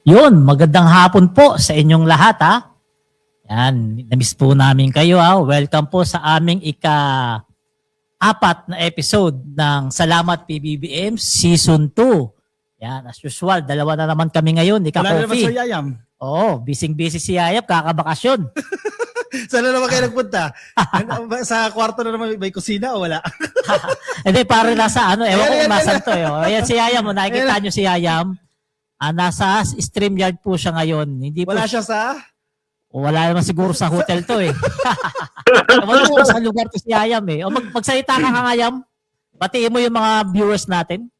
Yun, magandang hapon po sa inyong lahat ha. Yan, namiss po namin kayo ha. Welcome po sa aming ika-apat na episode ng Salamat PBBM Season 2. Yan, as usual, dalawa na naman kami ngayon. Wala na naman Ika-coffee. Sir Yayam. Oo, busy si Yayap, kakabakasyon. Saan na naman kayo nagpunta? Sa kwarto na naman may kusina o wala? Hindi, parang nasa ano, ewan ko Ayan, kung ayan, nasan to. Ayan si Yayam, nakikita Ayan. nyo si Yayam. Nasa StreamYard po siya ngayon. Hindi po Wala siya sa... Wala naman siguro sa hotel to eh. Wala po sa lugar to si Yayam eh. O magsalita ka Yayam. Batiin mo yung mga viewers natin.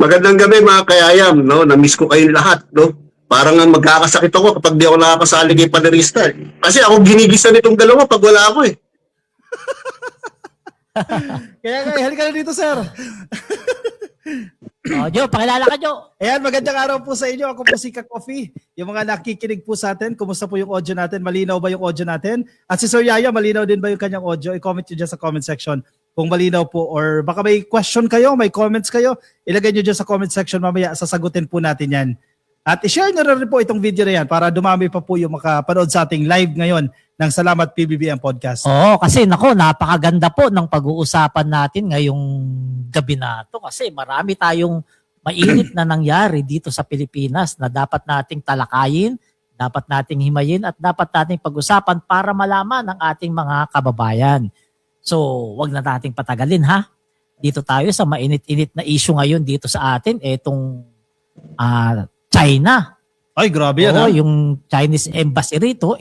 Magandang gabi mga kayayam, no? Na-miss ko kayong lahat, no? Parang magkakasakit ako kapag di ako nakakasali kay Paderista. Kasi ako ginigisa nitong dalawa pag wala ako eh. Kaya halika na dito, sir. Jo, pakilala ka Jo. Ayan, magandang araw po sa inyo. Ako po si Ka-Coffee. Yung mga nakikinig po sa atin, kumusta po yung audio natin? Malinaw ba yung audio natin? At si Sir Yaya, malinaw din ba yung kanyang audio? I-comment nyo dyan sa comment section kung malinaw po. Or baka may question kayo, may comments kayo, ilagay nyo dyan sa comment section mamaya. Sasagutin po natin yan. At i-share nyo rin po itong video na yan para dumami pa po yung makapanood sa ating live ngayon ng Salamat PBBM Podcast. Oo, kasi nako, napakaganda po ng pag-uusapan natin ngayong gabi na to kasi marami tayong mainit na nangyari dito sa Pilipinas na dapat nating talakayin, dapat nating himayin at dapat nating pag-usapan para malaman ng ating mga kababayan. So, wag na nating patagalin ha. Dito tayo sa mainit-init na issue ngayon dito sa atin, etong China. Ay, grabe yan. Oo, yung Chinese embassy rito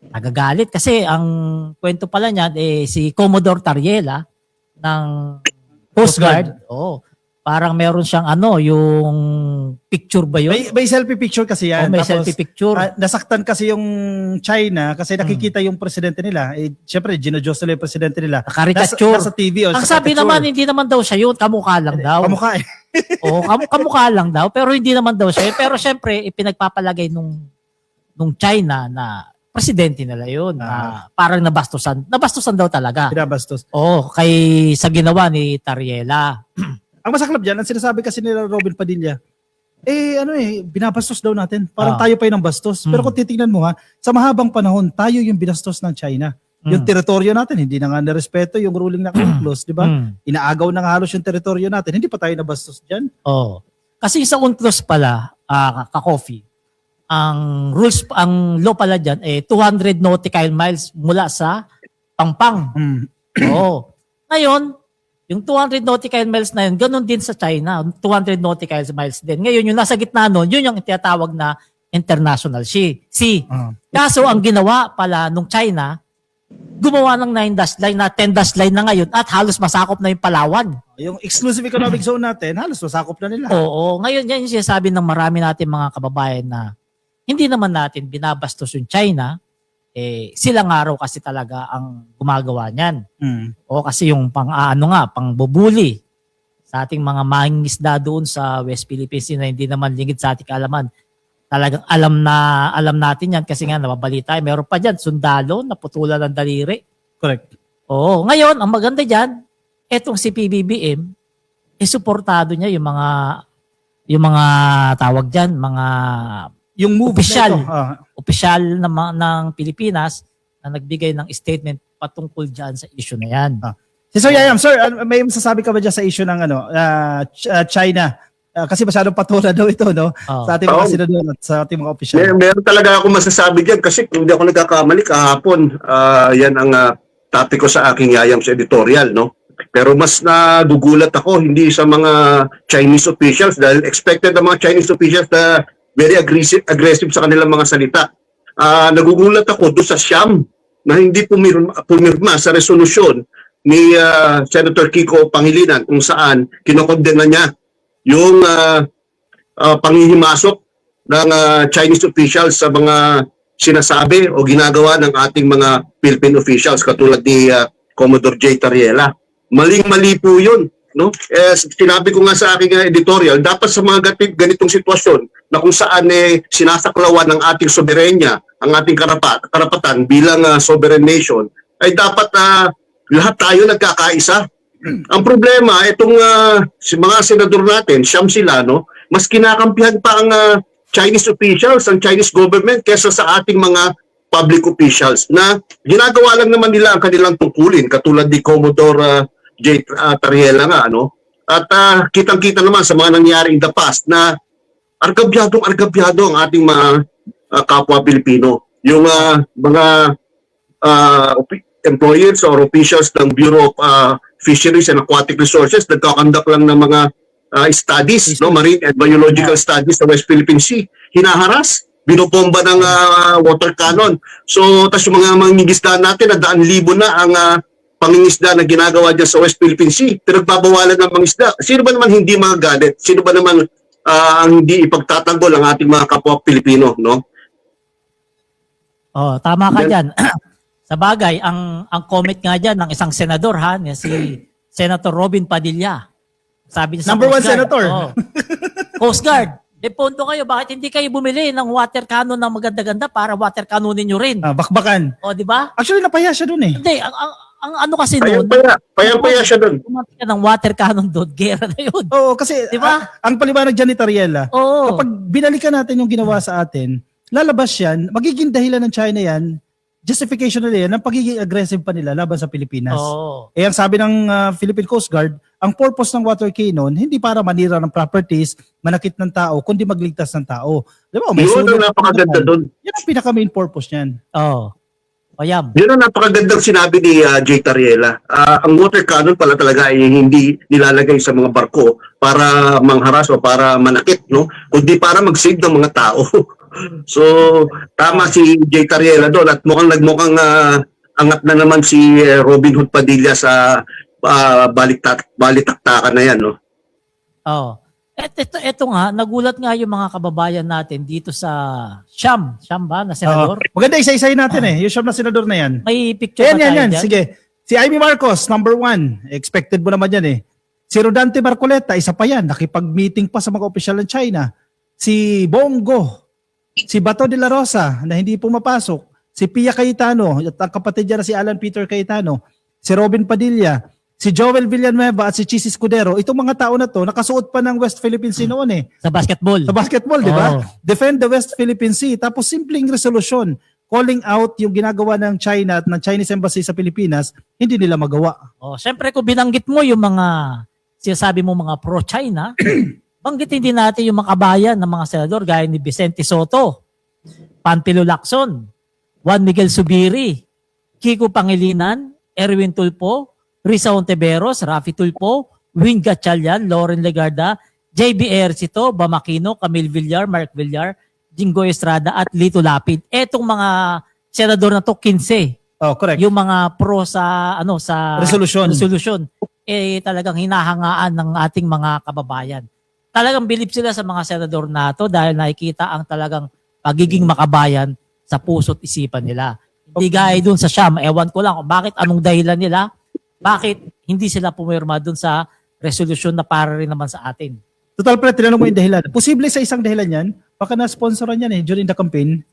nagagalit kasi ang kwento pala niyan si Commodore Tariela ng Coast Guard. Oo. Parang meron siyang yung picture ba yun? May selfie picture kasi yan. May Tapos, selfie picture. nasaktan kasi yung China kasi nakikita yung presidente nila. Siyempre, ginodiyos nila yung presidente nila. Caricature. Nasa TV. Ang sabi naman, hindi naman daw siya yun. Kamukha lang daw. Kamukha eh. Oo, kamukha lang daw. Pero hindi naman daw siya. Pero syempre, ipinagpapalagay nung China na presidente nila yun. Na parang nabastusan. Nabastusan daw talaga. Binabastos. Oo, sa ginawa ni Tariela. Ang masaklap dyan, ang sinasabi kasi nila Robin Padilla, binabastos daw natin. Parang tayo pa yung bastos. Pero kung titingnan mo sa mahabang panahon, tayo yung binastos ng China. Yung teritoryo natin, hindi na nga nirespeto yung ruling na UNCLOS, di ba? Inaagaw na nga halos yung teritoryo natin. Hindi pa tayo nabastos dyan. Oo. Kasi sa UNCLOS pala, Ka-Coffee, ang law pala dyan 200 nautical miles mula sa Pangpang. Oo. Ngayon, yung 200 nautical miles na yun, ganun din sa China, 200 nautical miles din. Ngayon, yung nasa gitna nun, yun yung tinatawag na international sea. Kaso, ang ginawa pala nung China, gumawa ng 9-dash line na 10-dash line na ngayon at halos masakop na yung Palawan. Yung exclusive economic zone natin, halos masakop na nila. Oo. Ngayon, yan yung sinasabi ng marami natin mga kababayan na hindi naman natin binabastos yung China, sila nga raw kasi talaga ang gumagawa niyan. O kasi yung pangbubuli sa ating mga mangingisda doon sa West Philippines na hindi naman lingid sa ating kaalaman. Talagang alam natin yan kasi nga nababalita. Meron pa dyan, sundalo, naputulan ng daliri. Correct. Oo. Ngayon, ang maganda dyan, etong si PBBM, suportado niya yung mga tawag dyan, mga Yung move opisyal ng Pilipinas na nagbigay ng statement patungkol dyan sa issue na yan. Si Sir Yayam, sir, may masasabi ka ba dyan sa issue ng China? Kasi masyadong patulan daw ito, no? Sa ating mga senador at sa ating mga opisyal. Meron talaga ako masasabi dyan kasi kung hindi ako nagkakamali kahapon, yan ang topic ko sa aking yayam sa editorial, no? Pero mas nagugulat ako hindi sa mga Chinese officials dahil expected ang mga Chinese officials na very aggressive sa kanilang mga salita. Nagugulat ako doon sa Siam na hindi pumirma sa resolusyon ni Senator Kiko Pangilinan kung saan kinokondena niya yung panghihimasok ng Chinese officials sa mga sinasabi o ginagawa ng ating mga Philippine officials katulad ni Commodore J. Tariela. Maling-mali po yun. No? Sinabi ko nga sa aking editorial, dapat sa mga ganitong sitwasyon na kung saan sinasaklawan ng ating soberenya, ang ating karapatan bilang sovereign nation, ay dapat lahat tayo nagkakaisa. Ang problema, itong mga senador natin, siyam sila, no? Mas kinakampihan pa ang Chinese officials, ang Chinese government kesa sa ating mga public officials na ginagawa lang naman nila ang kanilang tungkulin katulad ni Commodore Tariela nga, ano? At kitang-kita naman sa mga nangyari in the past na argabyadong ang ating mga kapwa Pilipino. Yung mga employees or officials ng Bureau of Fisheries and Aquatic Resources nagkakandak lang ng mga studies, no, marine and biological studies sa West Philippine Sea. Hinaharas, binobomba ng water cannon. So, tas yung mga mangingisda natin, na daan-libo na ang pangingisda na ginagawa dyan sa West Philippine Sea. Pinagbabawalan ng mangingisda. Sino ba naman hindi magagalit? Sino ba naman ang hindi ipagtatanggol ang ating mga kapwa Pilipino, no? Oh, tama ka diyan. Sa bagay, ang comment nga diyan ng isang senador si Senator Robin Padilla. Sabi niya sa Number one Coast Guard, senator. Coast Guard, deponto kayo, bakit hindi kayo bumili ng water cannon na maganda-ganda para water cannonin nyo rin? Bakbakan. O, di ba? Actually, napaya siya dun eh. Hindi, ang ano kasi noon, Payang-paya siya doon. pumunta ka ng water cannon doon, gera na yun. Oo, kasi Di ba? ang paliwanag dyan ni Tariela, Oo. kapag binalikan natin yung ginawa sa atin, lalabas yan, magiging dahilan ng China yan, justification nila yan, ng pagiging aggressive pa nila laban sa Pilipinas. Oo. Ang sabi ng Philippine Coast Guard, ang purpose ng water cannon, hindi para manira ng properties, manakit ng tao, kundi magligtas ng tao. Di ba? May Yun sulat ang napakaganda doon. Yan ang pinaka-main purpose niyan. Oo. O yan. Yun ang napakagandang sinabi ni Jay Tariela. Ang water cannon pala talaga ay hindi nilalagay sa mga barko para mangharas o para manakit, no? Kundi para mag-save ng mga tao. So, tama si Jay Tariela doon at mukhang angat na naman si Robin Hood Padilla sa balitaktakan na yan, no? Oo. Ito nga, nagulat nga yung mga kababayan natin dito sa Siam ba na senador? Maganda, isa-isahin natin yung siyam na senador na yan. May picture ba tayo Yan. dyan? Sige. Si Amy Marcos, number 1. Expected mo naman yan eh. Si Rodante Marcoleta, isa pa yan. Nakipag-meeting pa sa mga opisyal ng China. Si Bongo. Si Bato de la Rosa, na hindi pumapasok. Si Pia Cayetano, at ang kapatid niya na si Alan Peter Cayetano. Si Robin Padilla. Si Joel Villanueva at si Chis Escudero. Itong mga tao na to, nakasuot pa ng West Philippine Sea noon eh. Sa basketball. Sa basketball, di ba? Oo. Defend the West Philippine Sea. Tapos simpleng resolution, calling out yung ginagawa ng China at ng Chinese Embassy sa Pilipinas, hindi nila magawa. Oh, syempre kung binanggit mo yung mga sinasabi mo mga pro-China, banggitin din natin yung mga kabayan ng mga senador gaya ni Vicente Soto, Panfilo Lacson, Juan Miguel Subiri, Kiko Pangilinan, Erwin Tulfo, Risa Ontiveros, Rafi Tulfo, Wing Gatchalian, Lauren Legarda, JB Ercito, Bamakino, Camille Villar, Mark Villar, Jingo Estrada at Lito Lapid. Etong mga senador na to 15. Oh, correct. Yung mga pro sa Resolution. Talagang hinahangaan ng ating mga kababayan. Talagang bilib sila sa mga senador na to dahil nakikita ang talagang pagiging makabayan sa puso't isipan nila. Hindi gaya dun sa Siam, ewan ko lang kung bakit anong dahilan nila, bakit hindi sila pumirma dun sa resolution na para rin naman sa atin. Total pre, tinanong mo yung dahilan. Posible sa isang dahilan yan, baka na-sponsoran yan during the campaign.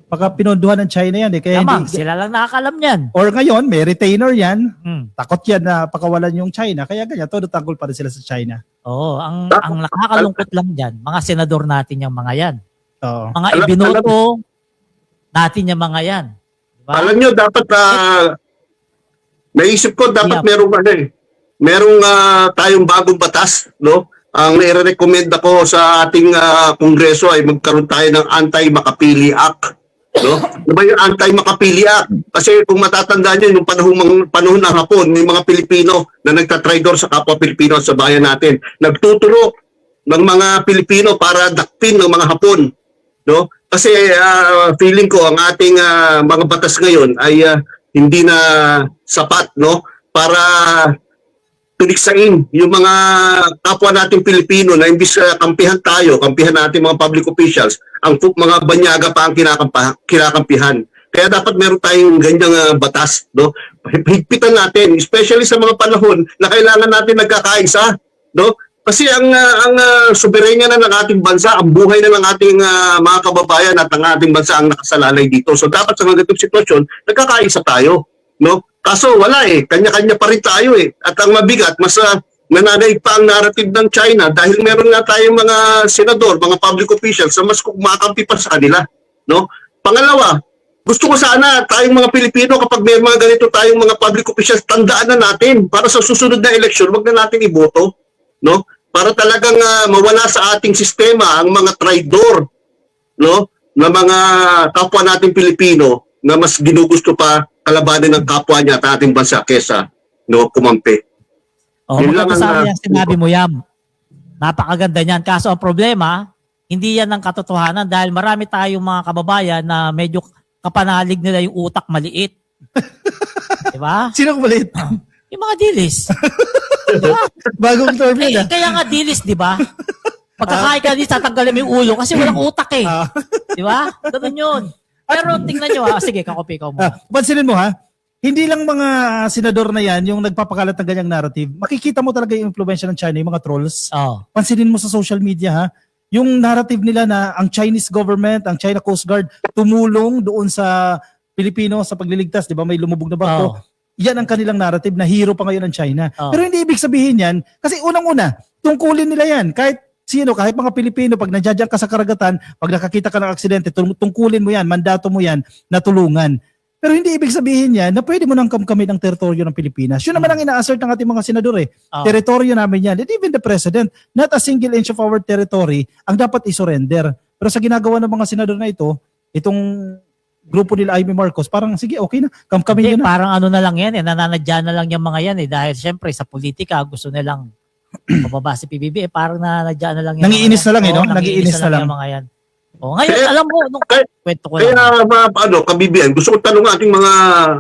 Baka pinondohan ng China yan Kaya Tamang, sila lang nakakalam yan. Or ngayon, may retainer yan. Hmm. Takot yan na pakawalan yung China. Kaya ganyan, todo tanggol pa rin sila sa China. Oo, ang nakakalungkot lang dyan, mga senador natin yung mga yan. Oo. Mga ibinoto natin yung mga yan. Diba? Alam nyo, dapat naisip ko dapat merong tayong bagong batas, no? Ang nire-recommend ako sa ating kongreso ay magkaroon tayo ng Anti-Makapili Act, no? Ano ba yung Anti-Makapili Act? Kasi kung matatandaan niyo yung panahon ng Hapon, may mga Pilipino na nagtatraidor sa kapwa Pilipino sa bayan natin. Nagtuturo ng mga Pilipino para dakpin ng mga Hapon, no? Kasi feeling ko ang ating mga batas ngayon ay hindi na sapat, no, para tuliksain yung mga kapwa nating Pilipino na imbis kampihan natin mga public officials, ang mga banyaga pa ang kinakampihan. Kaya dapat meron tayong ganyang batas, no? Higpitan natin, especially sa mga panahon na kailangan natin nagkakaisa, no? Kasi ang soberenya na ng ating bansa, ang buhay na ng ating mga kababayan at ang ating bansa ang nakasalalay dito. So dapat sa mga ganitong sitwasyon, nagkakaisa tayo, no? Kaso wala kanya-kanya pa rin tayo At ang mabigat, mas nananaig pa ang narrative ng China dahil meron nga tayong mga senador, mga public officials na mas kumakampi pa sa kanila, no? Pangalawa, gusto ko sana tayong mga Pilipino kapag may mga ganito tayong mga public officials, tandaan na natin para sa susunod na eleksyon, wag na natin iboto, no? Para talagang mawala sa ating sistema ang mga traidor, no? Na mga kapwa nating Pilipino na mas ginugusto pa kalabanin ng kapwa niya at ating bansa kesa no kumampi. Yun lang Maganda ang, sana yung sinabi mo, Yam. Napakaganda niyan. Kaso ang problema, hindi yan ang katotohanan dahil marami tayong mga kababayan na medyo kapanalig nila yung utak maliit. Diba? Sino ko maliit? Yung mga dilis. Diba? Bagong term yun. Kaya nga dilis, di ba? Pagkakain ka dilis, tatanggalin mo yung ulo kasi walang utak eh. Di ba? Ganun yun. Pero tingnan nyo sige, kakopi ka mo. Pansinin mo ha, hindi lang mga senador na yan yung nagpapakalat ng ganyang narrative. Makikita mo talaga yung influensya ng China, yung mga trolls. Oh. Pansinin mo sa social media ha, yung narrative nila na ang Chinese government, ang China Coast Guard, tumulong doon sa Pilipino sa pagliligtas, di ba? May lumubog na barko. Yan ang kanilang narrative na hero pa ngayon ng China. Pero hindi ibig sabihin yan, kasi unang-una, tungkulin nila yan. Kahit sino, kahit mga Pilipino, pag nandiyan ka sa karagatan, pag nakakita ka ng aksidente, tungkulin mo yan, mandato mo yan, na tulungan. Pero hindi ibig sabihin yan na pwede mo nang kamkamit ang teritoryo ng Pilipinas. Yun naman ang ina-assert ng ating mga senador eh. Teritoryo namin yan. And even the president, not a single inch of our territory ang dapat isurrender. Pero sa ginagawa ng mga senador na ito, itong grupo nila Amy Marcos, parang sige, okay na, kamkamin Hindi, yun na. parang ano na lang yan eh, nananadya na lang yung mga yan eh. Dahil syempre sa politika, gusto nilang pababa si PBB parang nanadya na lang yan. Nangiinis na lang eh, no? Nangiinis na lang. Yung mga yan. Ngayon, alam mo, nung kwento ko Kaya lang. kabibian, gusto ko tanong ating mga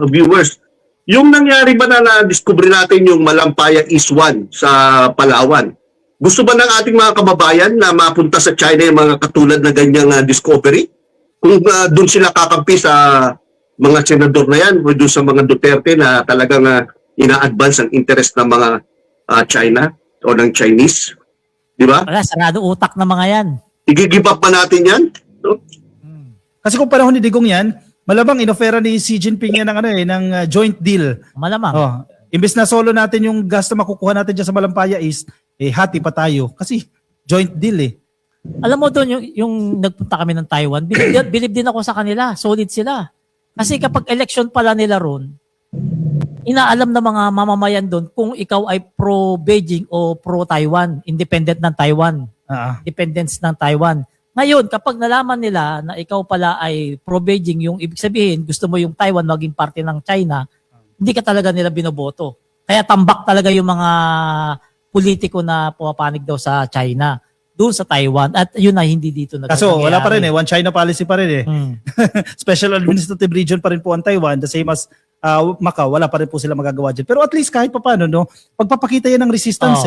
viewers, yung nangyari ba na na-discover natin yung Malampaya East 1 sa Palawan? Gusto ba ng ating mga kababayan na mapunta sa China yung mga katulad na ganyang discovery? Kung doon sila kakampi sa mga senador na yan o doon sa mga Duterte na talagang ina-advance ang interest ng mga China o ng Chinese? Di ba? Wala, sarado utak na mga yan. I-give up ba natin yan? No? Kasi kung panahon ni Digong yan, malamang inofera ni Xi Jinping yan ng joint deal. Malamang. Imbes na solo natin yung gasto makukuha natin dyan sa Malampaya East, hati pa tayo. Kasi joint deal eh. Alam mo doon, yung nagpunta kami ng Taiwan, bilib din ako sa kanila. Solid sila. Kasi kapag election pala nila ron, inaalam ng mga mamamayan doon kung ikaw ay pro-Beijing o pro-Taiwan, independent ng Taiwan. Independence ng Taiwan. Ngayon, kapag nalaman nila na ikaw pala ay pro-Beijing, yung ibig sabihin, gusto mo yung Taiwan maging parte ng China, hindi ka talaga nila binoboto. Kaya tambak talaga yung mga politiko na pumapanig daw sa China, doon sa Taiwan. At yun na, hindi dito Kaso wala pa rin eh. One China policy pa rin eh. Special Administrative Region pa rin po ang Taiwan. The same as Macau, wala pa rin po sila magagawa dyan. Pero at least kahit pa paano, no, pagpapakita yan ng resistance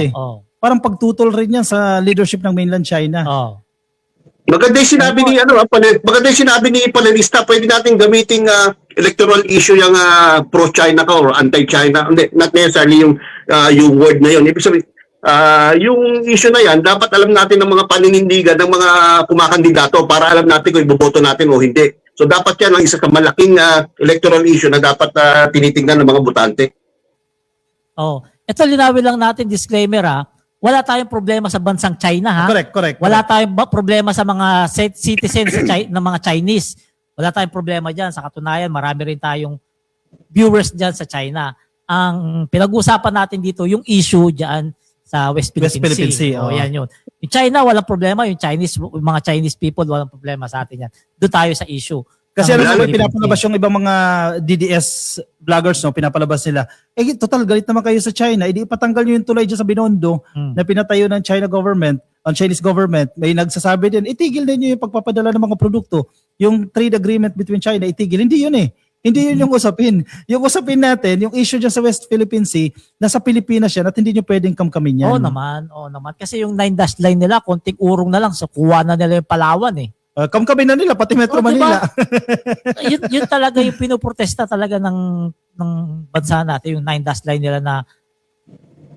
Parang pagtutol rin yan sa leadership ng mainland China. Maganda yung sinabi ni maganda yung sinabi ni panelista, pwede nating gamiting electoral issue yung pro-China ka or anti-China. Hindi, not necessarily yung word na yun. Ibig sabihin, yung issue na yan, dapat alam natin ng mga paninindigan ng mga kumakandidato para alam natin kung iboboto natin o hindi. So dapat yan ang isa sa malaking electoral issue na dapat tinitingnan ng mga botante. Ito linawin lang natin, disclaimer wala tayong problema sa bansang China ha. Correct. Wala tayong problema sa mga citizens ng mga Chinese. Wala tayong problema diyan. Sa katunayan, marami rin tayong viewers diyan sa China. Ang pinag-uusapan natin dito yung issue diyan sa West Philippine Sea. Yan yun. Yung China walang problema, yung mga Chinese people walang problema sa atin yan. Doon tayo sa issue. Kasi alam mo, pinapalabas yung ibang mga DDS vloggers, no, pinapalabas nila. Total, galit naman kayo sa China. Hindi ipatanggal nyo yung tulay dyan sa Binondo na pinatayo ng China government, ang Chinese government. May nagsasabi din, itigil din nyo yung pagpapadala ng mga produkto. Yung trade agreement between China, itigil. Hindi yun eh. Hindi yun yung usapin. Yung usapin natin, yung issue dyan sa West Philippine Sea, nasa Pilipinas yan at hindi nyo pwedeng kamkamin yan. Oo naman. Kasi yung 9-dash line nila, konting urong na lang. So, kuha na nila yung Palawan eh. Kamkamin na nila, pati Metro Manila. Diba? yun talaga yung pinoprotesta talaga ng bansa natin, yung 9-dash line nila na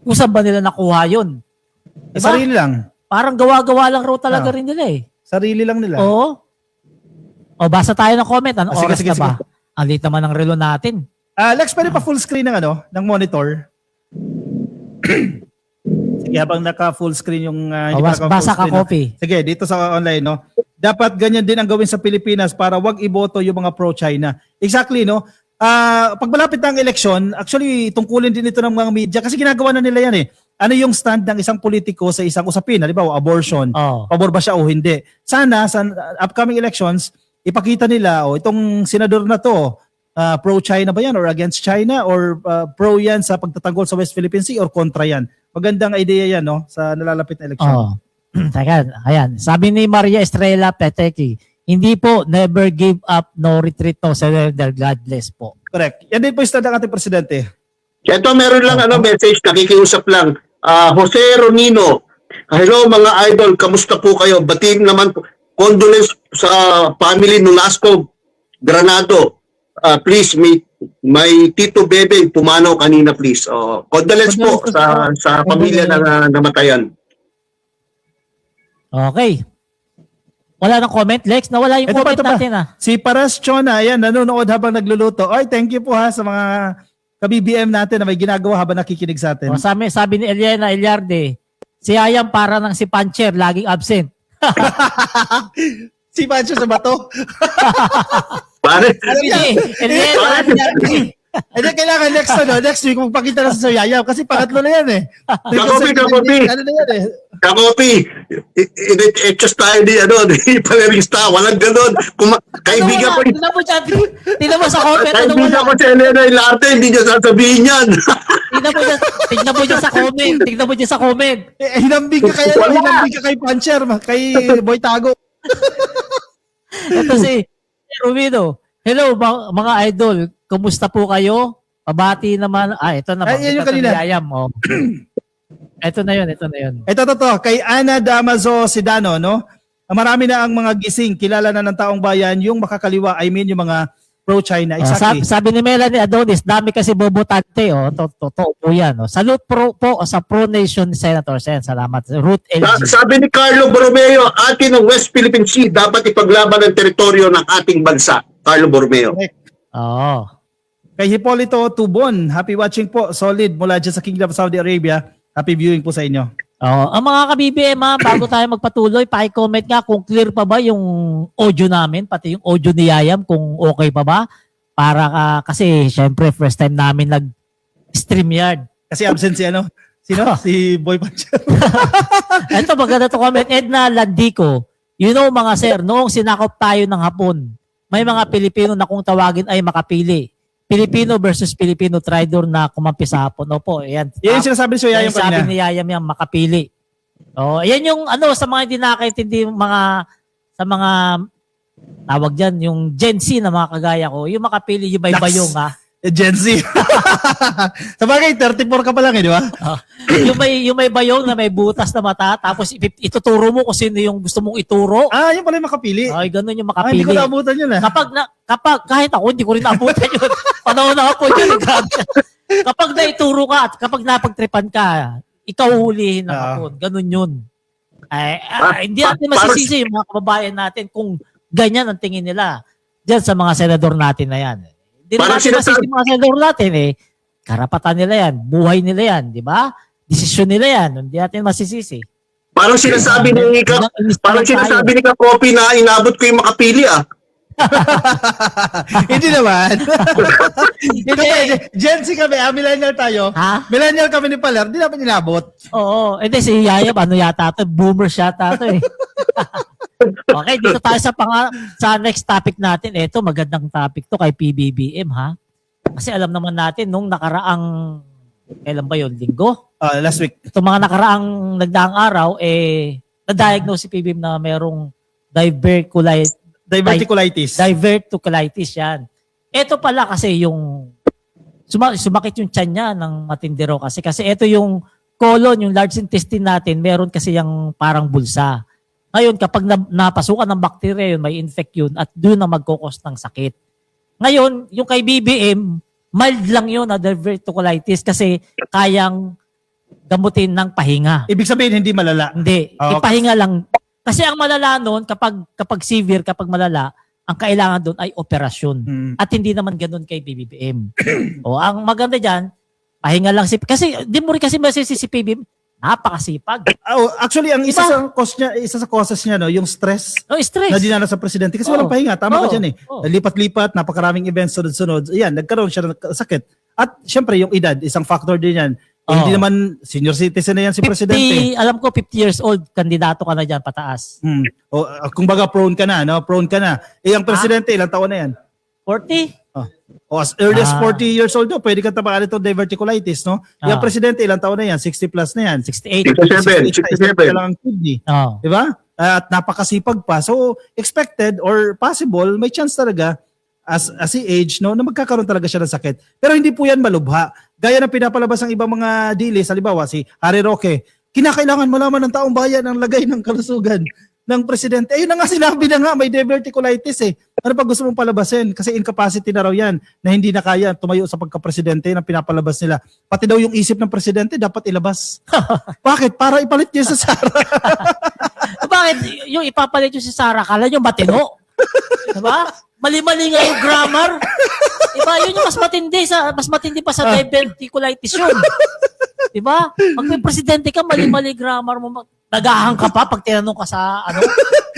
kung saan ba nila nakuha yun? Diba? Sarili lang. Parang gawa-gawa lang raw talaga rin nila eh. Sarili lang nila. Oo. Basa tayo ng comment. Anong oras sige. na ba? Ang late naman ng relo natin. Lex, pwede pa full screen ng monitor? Sige, habang naka-full screen yung hindi pa naka-full Basa ka, screen, no? Coffee. Sige, dito sa online, no? Dapat ganyan din ang gawin sa Pilipinas para wag iboto yung mga pro-China. Exactly, no? Pag malapit na ang eleksyon, actually, tungkulin din ito ng mga media kasi ginagawa na nila yan eh. Ano yung stand ng isang politiko sa isang usapin? Halimbawa, abortion. Oh. Pabor ba siya o hindi? Sana sa upcoming elections, ipakita nila, itong senador na to, pro-China ba yan or against China or pro yan sa pagtatanggol sa West Philippine Sea or kontra yan? Magandang idea yan, no? Sa nalalapit na eleksyon. Oh. Teka, ayan. Sabi ni Maria Estrella Peteki, hindi po, never give up, no retreat, no surrender, God bless po. Correct. Yan din po yung stand ng ating presidente. Ito meron lang message, nakikiusap lang. Jose Ronino, hello mga idol, kamusta po kayo? Batiin naman po, condolence sa family ng Lasco Granado. Please, may Tito Bebe pumanaw kanina please. Condolence po sa pamilya na namatayan. Okay. Wala nang comment, Lex. Nawala yung Ito comment pa. natin, Si Paras Chona, ayan, nanonood habang nagluluto. Ay, thank you po sa mga ka-BBM natin na may ginagawa habang nakikinig sa atin. Sabi ni Eliana Eliarde, si Ayam para ng si Pancher, laging absent. Si Pancho sa bato. Pare, Sabi ni Eliana Eliarde. Hindi, kailangan next week magpakita na sa Sir Yaya kasi pangatlo na yan eh. Kakopi. Ano na yan eh. Kakopi, i-etchos tayo ni Palerista, walang ganun. Kaibigan ko, Tingnan mo sa comment. kaibigan ko si Elena Ilarte, hindi niya sasabihin yan. Tingnan mo dyan sa comment. Tingnan mo dyan sa comment. Hinambing ka kay Pancher, kay Boy Tago. Ito si Romino. Hello mga idol. Kumusta po kayo? Pabati naman. Ito na. Ay, yan yung kanina. Yayam, Ito na yun. Ito kay Ana Damaso Sidano, no? Marami na ang mga gising, kilala na ng taong bayan yung makakaliwa, yung mga pro-China. Exactly. Sabi ni Melanie Adonis, dami kasi bobotante. Totoo po yan. Salute po sa Pro-Nation Senator Sen. Salamat. Ruth LG. Sabi ni Carlo Borromeo, atin ng West Philippine Sea dapat ipaglaban ang teritoryo ng ating bansa. Carlo Borromeo. Oo. Kay Hipolito Tubon, happy watching po. Solid mula dyan sa Kingdom of Saudi Arabia. Happy viewing po sa inyo. Ang mga ka-BBM, bago tayo magpatuloy, paki-comment nga kung clear pa ba yung audio namin, pati yung audio ni Yayam, kung okay pa ba. Para kasi, syempre, first time namin nag-StreamYard. Kasi absent si ano? Sino? Si Boy Pancho. Ito, maganda to comment. Edna Landico, you know mga sir, noong sinakop tayo ng Hapon, may mga Pilipino na kung tawagin ay makapili. Pilipino versus Filipino traidor na kumampi sa Hapon. Opo, yan. Yan yung sinasabi ni Sir Yayam Sabi kanina. ni Yayam yan, makapili. Yan yung sa mga hindi nakakaintindi sa mga tawag dyan, yung Gen Z na mga kagaya ko, yung makapili, yung may bayong ha. Gen Z. Sa bagay, 34 ka pa lang di ba? yung may bayong na may butas na mata, tapos ituturo mo kung sino yung gusto mong ituro. Yun pala yung makapili. Ay, ganun yung Hindi makapili. ko naabutan yun Kapag kahit ako, hindi ko rin naabutan yun. Panahon na ako yun. Kapag naituro ka at kapag napagtripan ka, ikaw hulihin ng hapon. Ganun yun. Hindi natin masisisi yung mga kababayan natin kung ganyan ang tingin nila dyan sa mga senador natin na yan. Hindi na natin masisisi mga senador natin karapatan nila yan, buhay nila yan, di ba? Desisyon nila yan, hindi natin masisisi. Parang sinasabi ni Kakopi na inabot ko yung makapili Hindi naman. Gen Z kami, millennial tayo. Ha? Millennial kami ni Paler, hindi namin inabot. Oo. Hindi, si Yayab, yata ito? Boomer siya yata ito Okay, dito tayo sa next topic natin. Ito, magandang topic to kay PBBM, ha? Kasi alam naman natin, nung nakaraang, kailan ba yun? Linggo? Last week. Itong mga nakaraang nagdaang araw, na-diagnose si PBBM na merong Diverticulitis. Diverticulitis yan. Ito pala kasi yung sumakit yung tiyan niya ng matindi raw kasi ito yung colon, yung large intestine natin, meron kasi yung parang bulsa. Ngayon, kapag napasukan ng bakterya yun, may infect yun at doon na magkukos ng sakit. Ngayon, yung kay BBM, mild lang yun na diverticulitis kasi kayang gamutin ng pahinga. Ibig sabihin, hindi malala. Hindi. Okay. Ipahinga lang. Kasi ang malala nun, kapag severe, kapag malala, ang kailangan doon ay operasyon. At hindi naman ganun kay BBM. Ang maganda dyan, pahinga lang kasi di mo rin kasi masisi si PBBM, Napakasipag. Actually, ang Diba? isa sa causes niya, no, yung stress No, stress. na dinanas sa presidente. Kasi Oo. walang pahinga. Tama ka Oo. dyan eh. Oo. Lipat-lipat, napakaraming events, sunod-sunod. Ayan, nagkaroon siya ng sakit. At syempre, yung edad, isang factor din yan. Eh, Oo. hindi naman senior citizen na yan si presidente. Alam ko 50 years old, kandidato ka na dyan pataas. Kung baga prone ka na, no? Prone ka na. Eh, ang presidente, ilang taon na yan? 40? O as early as Ah. 40 years old, no? Pwede ka tabakan ito diverticulitis, no? Yung presidente, ilang taon na yan? 60 plus na yan. 68. 67. Lang ang kidney. Oh. Di ba? At napakasipag pa. So, expected or possible, may chance talaga as he age, no, na magkakaroon talaga siya ng sakit. Pero hindi po yan malubha. Gaya ng pinapalabas ng ibang mga dilis, halimbawa si Harry Roque, kinakailangan malaman ng taong bayan ang lagay ng kalusugan ng presidente. Ayun na nga, sinabi na nga, may diverticulitis eh. Ano pa gusto mong palabasin? Kasi incapacity na raw yan na hindi na kaya tumayo sa pagka-presidente ng pinapalabas nila. Pati daw yung isip ng presidente dapat ilabas. Bakit? Para ipalit niya sa Sara. Bakit yung ipapalit yung si Sarah, kala nyo matino? Diba? Mali-mali nga yung grammar. Diba? Yun yung mas matindi pa sa diverticulitis yun. Diba? Pag may presidente ka, mali-mali grammar mo. Nagahang ka pa pag tinanong ka sa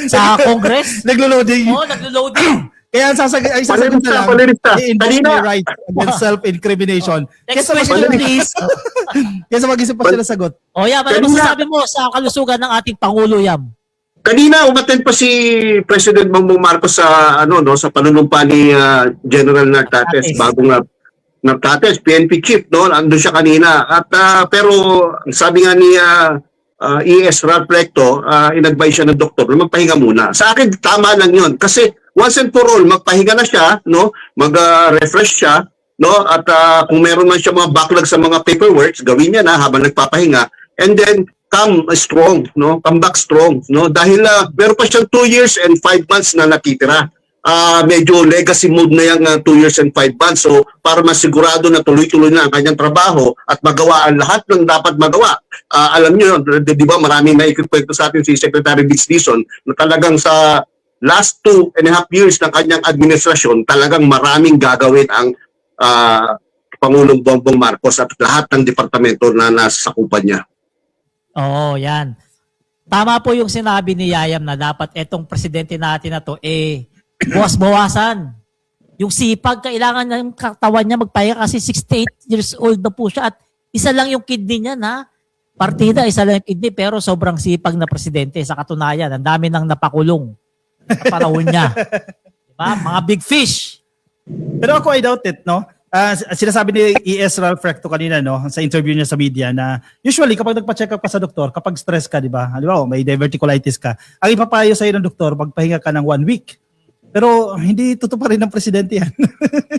sa Congress. Naglo-loading. Oo, naglo-loading. Kaya ang sasagot na lang, Palirista. i-invoke Kanina. your right against self-incrimination. Next Kesa question, mag-isip- please. Kesa mag-isip pa siya ng sagot. O yan, ano Kanina. masasabi mo sa kalusugan ng ating Pangulo, Yam? Kanina umattend pa si President Bongbong Marcos sa sa panunumpa ni General Nartates, Nartates. bagong Nartates, PNP chief, no? Andun siya kanina. At pero sabi nga ni ES Ralph Recto, in-advise siya ng doktor na magpahinga muna. Sa akin tama lang 'yon kasi once and for all magpahinga na siya, no? Mag-refresh siya, no? At kung meron man siya mga backlog sa mga paperwork, gawin niya na habang nagpapahinga. And then come strong, no? Come back strong, no? Dahil meron pa siyang 2 years and 5 months na nakitira. Medyo legacy mode na yung 2 years and 5 months. So, para masigurado na tuloy-tuloy na ang kanyang trabaho at magawa ang lahat ng dapat magawa. Alam niyo, di ba, maraming naikikwento sa atin si Secretary Vince Dizon na talagang sa last 2.5 years ng kanyang administrasyon, talagang maraming gagawin ang Pangulong Bongbong Marcos at lahat ng departamento na nasa sakupan niya. Oo, yan. Tama po yung sinabi ni Yayam na dapat etong presidente natin na to, bawas-bawasan. Yung sipag, kailangan ng katawan niya magpahinga kasi 68 years old na po siya at isa lang yung kidney niya na partida, isa lang yung kidney pero sobrang sipag na presidente sa katunayan. Ang dami nang napakulong sa panahon niya. Diba? Mga big fish. Pero ako I doubt it, no? Sinasabi ni ES Ralph Recto kanina, no, sa interview niya sa media na usually kapag nagpa-check up ka sa doktor, kapag stress ka, di ba? Halimbawa, may diverticulitis ka, ang ipapayo sa iyo ng doktor, magpahinga ka ng 1 week. Pero hindi totoo pa rin ng presidente yan.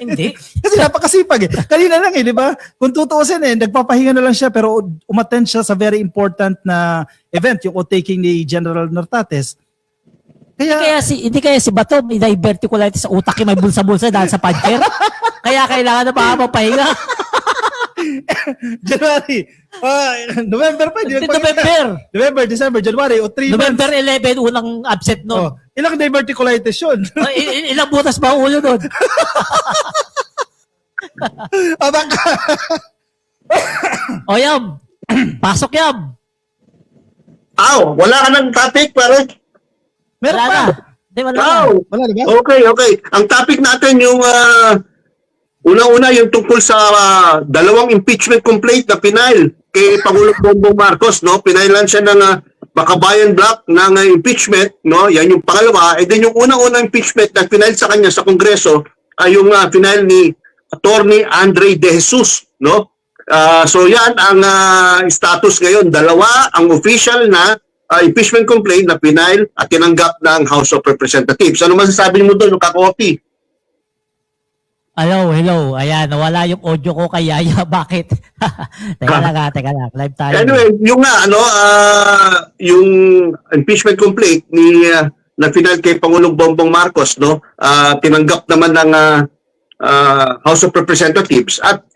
Hindi. Kasi napakasipag eh. Kanina lang di ba? Kung tutuusin nagpapahinga na lang siya pero umattend siya sa very important na event, yung taking ni General Nartates. Hindi kaya si Bato may diverticulitis sa utak, may bulsa-bulsa dahil sa puncher. Kaya kailangan na pa pahinga. January, November pa. November, December, January, o 3 months. November 11, unang absent nun. Ilang diverticulitis yun? Ilang butas ba ulo nun? Baka. O Yam, pasok Yam. Wala ka ng topic, pare? Meron Wala pa. na. Hindi, wala na. Wala na ba? Okay. Ang topic natin yung una-una yung tungkol sa dalawang impeachment complaint na pinail kay Pangulong Bongbong Marcos, no? Pinailan siya ng Bakabayan Block ng impeachment, no? Yan yung pangalawa. And then yung unang-unang impeachment na pinail sa kanya sa Kongreso ay yung pinail ni Attorney Andre De Jesus, no? So yan ang status ngayon. Dalawa ang official na impeachment complaint na pinail at tinanggap ng House of Representatives. Ano masasabi mo doon, Kakopi? Hello. Ayan, nawala yung audio ko kay Yaya. Bakit? teka lang. Live tayo. Anyway, yung yung impeachment complaint ni na pinail kay Pangulong Bongbong Marcos, no? Tinanggap naman ng House of Representatives at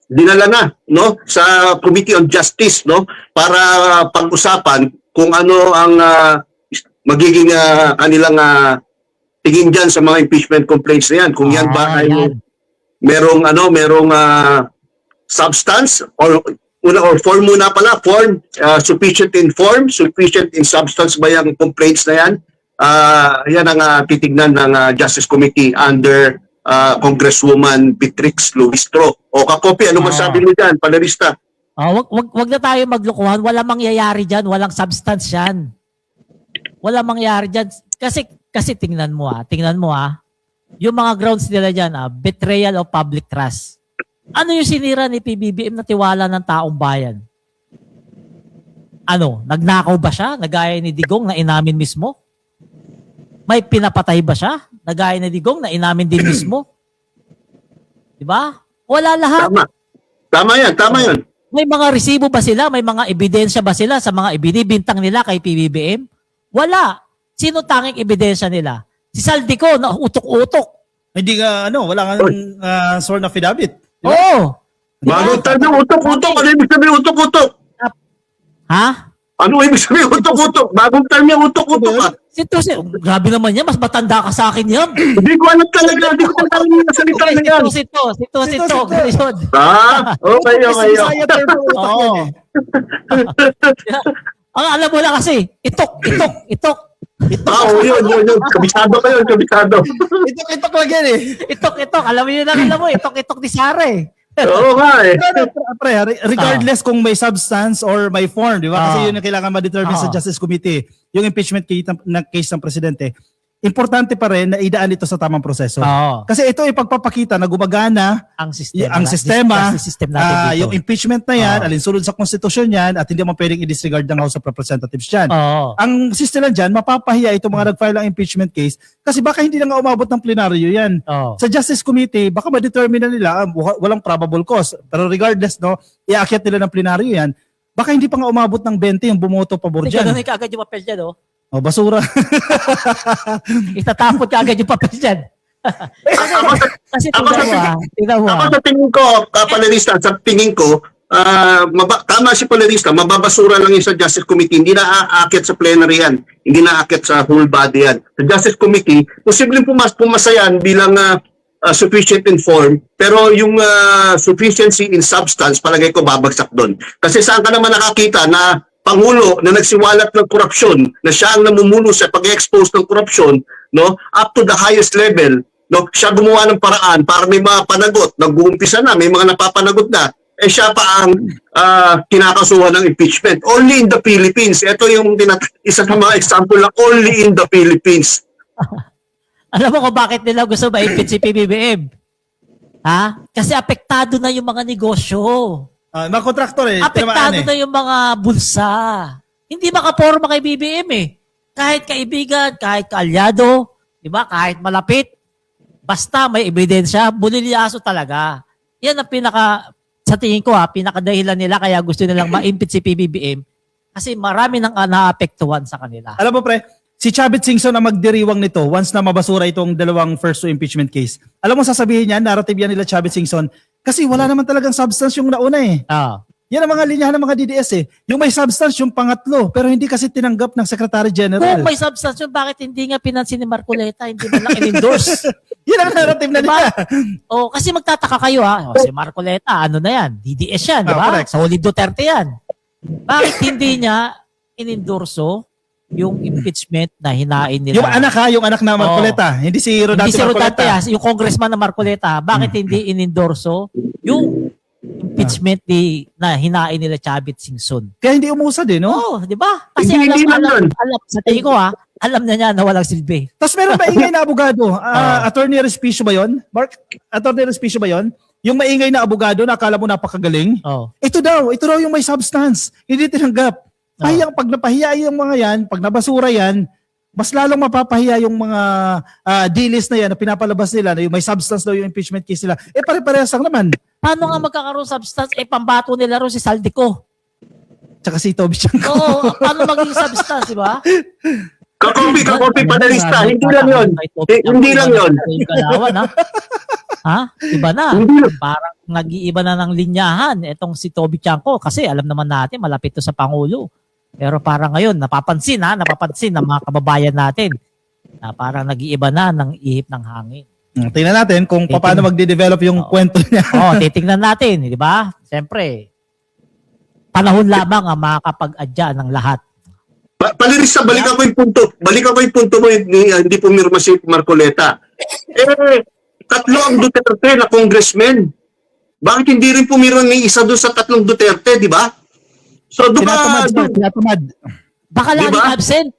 dinala na, no, sa Committee on Justice, no, para pag-usapan kung ano ang magiging kanilang tingin diyan sa mga impeachment complaints na yan. Kung yan ba ay merong substance or or form muna pala, form, sufficient in form, sufficient in substance ba yung complaints na yan? Yan ang titignan ng Justice Committee under Congresswoman Beatrix Luistro. O Kakopi, ano masabi mo dyan, panelista? Wag na tayo maglokohan. Walang mangyayari dyan. Walang substance yan. Walang mangyayari dyan. Kasi tingnan mo yung mga grounds nila dyan, betrayal of public trust. Ano yung sinira ni PBBM na tiwala ng taong bayan? Ano? Nagnakaw ba siya? Nagaya ni Digong na inamin mismo? May pinapatay ba siya? Nagaya ni Digong na inamin din mismo? Diba? Wala lahat. Tama yan. May mga resibo ba sila? May mga ebidensya ba sila sa mga ibinibintang nila kay PBBM? Wala. Sino tanging ebidensya nila? Si Saldico na utok-utok. Hindi ka, wala kang sworn affidavit. Diba? Oo. Bagong term, utok-utok. Ano ibig sabihin utok-utok? Ha? Ano ibig sabihin utok-utok? Bagong term yung utok-utok. Grabe naman yan. Mas matanda ka sa akin yan. Hindi ko alam talaga. Hindi ko talaga yung salita na yan. Sito. Okay. Bisaya term po utak Oo. yan eh. Ang alam mo na kasi, itok. Yun. Kabisado ka yun, kabisado. Itok lang yan eh. Itok. Alam mo, itok ni Sara eh. Oo nga eh. Pero, pre, regardless kung may substance or may form, di ba? Kasi yun yung kailangan ma-determine sa Justice Committee. Yung impeachment case ng presidente. Importante pa rin na idaan ito sa tamang proseso. Oo. Kasi ito ay pagpapakita na gumagana Ang sistema. ang sistema, System natin dito. yung impeachment na yan, alinsunod sa konstitusyon yan, at hindi mo pwedeng i-disregard ng House of Representatives yan. Oo. Ang sistema dyan, mapapahiya itong mga nag-file ng impeachment case kasi baka hindi na nga umabot ng plenaryo yan. Oo. Sa Justice Committee, baka ma-determine na nila, walang probable cause. Pero regardless, iakyat nila ng plenaryo yan, baka hindi pa nga umabot ng 20 yung bumoto pabor Hindi dyan. ganun kaagad yung papel dyan, oh. Basura. Itatapon ka agad yung papel dyan. Kasi tingnan mo Ako sa tingin ko, panelista, sa tingin ko, tama si panelista, mababasura lang yung sa Justice Committee, hindi na aakyat sa plenary yan, hindi na aakyat sa whole body yan. Sa Justice Committee, posibleng pumasa yan bilang sufficient in form, pero yung sufficiency in substance, palagay ko babagsak doon. Kasi saan ka naman nakakita na Pangulo na nagsiwalat ng korupsyon, na siya ang namumuno sa pag-expose ng korupsyon, up to the highest level, siya gumawa ng paraan para may mga panagot, nag-uumpisa na, may mga napapanagot na, siya pa ang kinakasuhan ng impeachment. Only in the Philippines. Ito yung isa sa mga example na only in the Philippines. Alam mo kung bakit nila gusto ma-impeach si PBBM? Ha? Kasi apektado na yung mga negosyo. Mga kontraktor Apektado na yung mga bulsa. Hindi makaporma kay BBM eh. Kahit kaibigan, kahit kaalyado, di ba? Kahit malapit, basta may ebidensya, bulilyaso talaga. Yan ang sa tingin ko pinakadahilan nila kaya gusto nilang ma-impeach si PBBM kasi marami nang naapektuhan sa kanila. Alam mo pre, si Chavit Singson ang magdiriwang nito once na mabasura itong dalawang first to impeachment case. Alam mo sasabihin niya, narrative yan nila Chavit Singson, kasi wala naman talagang substance yung nauna eh. Yan ang mga linyahan ng mga DDS eh. Yung may substance yung pangatlo, pero hindi kasi tinanggap ng Secretary General. Kung may substance yun, bakit hindi nga pinansin ni Marcoleta, hindi man lang in-endorse? Yan ang narrative na Diba? nila. Kasi magtataka kayo si Marcoleta, ano na yan? DDS yan, di ba? Correct. Sa Solid Duterte yan. Bakit hindi niya in-endorso yung impeachment na hinain nila? Yung anak na Marcoleta, hindi si Rodante Hindi si Rodante, Marcoleta. yung congressman na Marcoleta, bakit hindi in-endorso yung impeachment na hinain nila Chavit Singson? Kaya hindi umusad eh, no? Oo, di ba? Kasi Hindi alam, sa tingin ko alam na niya na walang silbi. Tapos meron maingay na abogado. Attorney Respicio ba yun? Mark? Attorney Respicio ba yun? Yung maingay na abogado na akala mo napakagaling. Ito raw yung may substance. Hindi tinanggap. Pag napahiya yung mga yan, pag nabasura yan, mas lalong mapapahiya yung mga D-list na yan na pinapalabas nila na yung may substance daw yung impeachment case nila. Pare-parehas lang naman. Paano nga magkakaroon substance? Pambato nila ro si Saldico. Tsaka si Toby Chanko. Oo, paano maging substance, di ba? Kakopi panelista, hindi lang yun. Hindi lang yun. Yung galawan, Iba na. Parang nag-iiba na ng linyahan itong si Toby Chanko kasi alam naman natin malapit to sa Pangulo. Pero parang ngayon, napapansin ng mga kababayan natin na parang nag-iiba na ng ihip ng hangin. Tingnan natin kung paano magde-develop yung kwento niya. Titingnan natin, di ba? Siyempre, panahon lamang ang makakapag-adya ng lahat. Palirisa, balikan ko yung punto mo, hindi pumirma si Marcoleta. Tatlo ang Duterte na congressman. Bakit hindi rin pumirma ni isa doon sa tatlong Duterte, di ba? So, Tinatamad. Baka Diba? laging absent.